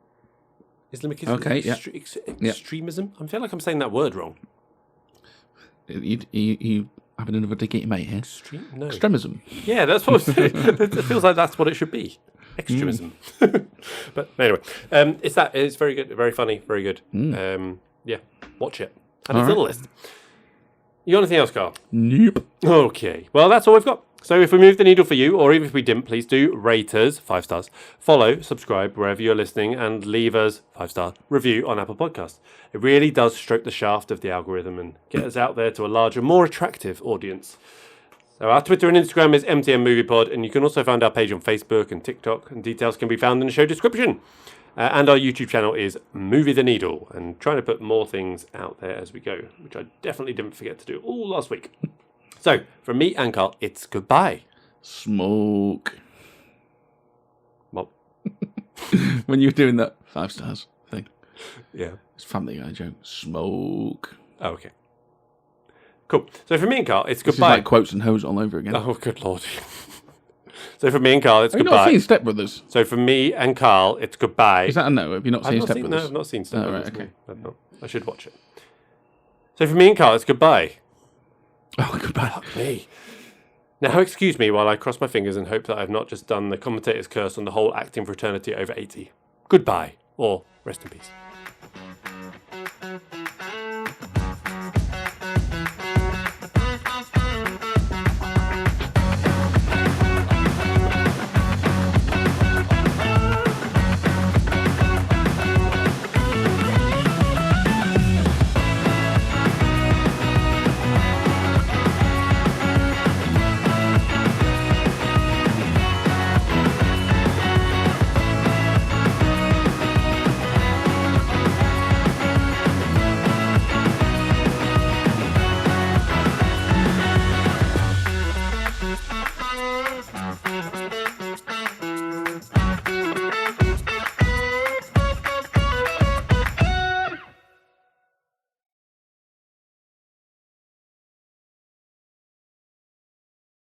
Islamism? Okay, yeah. Extremism? I feel like I'm saying that word wrong. You having another dig at your mate here? No. Extremism. Yeah, that's what it feels like. That's what it should be. Extremism. But anyway, it's very good, very funny, very good. Yeah, watch it. And it's on the list. You got anything else, Carl? Nope. Okay. Well, that's all we've got. So if we moved the needle for you, or even if we didn't, please do rate us 5 stars, follow, subscribe wherever you're listening, and leave us 5-star review on Apple Podcasts. It really does stroke the shaft of the algorithm and get us out there to a larger, more attractive audience. So our Twitter and Instagram is MTN Movie Pod, and you can also find our page on Facebook and TikTok, and details can be found in the show description. And our YouTube channel is Movie the Needle, and trying to put more things out there as we go, which I definitely didn't forget to do all last week. So, from me and Carl, it's goodbye. Smoke. Well, when you were doing that 5 stars thing. Yeah. It's Family Guy joke. Smoke. Oh, okay. Cool. So, from me and Carl, it's This goodbye. is like Quotes and Hose all over again. Oh, good lord. So, from me and Carl, it's Have you goodbye. not seen Step Brothers? So, from me and Carl, it's goodbye. Is that a no? Have you not seen Step Brothers? No, I've not seen Step Brothers. Right, okay. No. I should watch it. So, from me and Carl, it's goodbye. Oh, goodbye. Fuck me. Now, excuse me while I cross my fingers and hope that I've not just done the commentator's curse on the whole acting fraternity over 80. Goodbye, or rest in peace.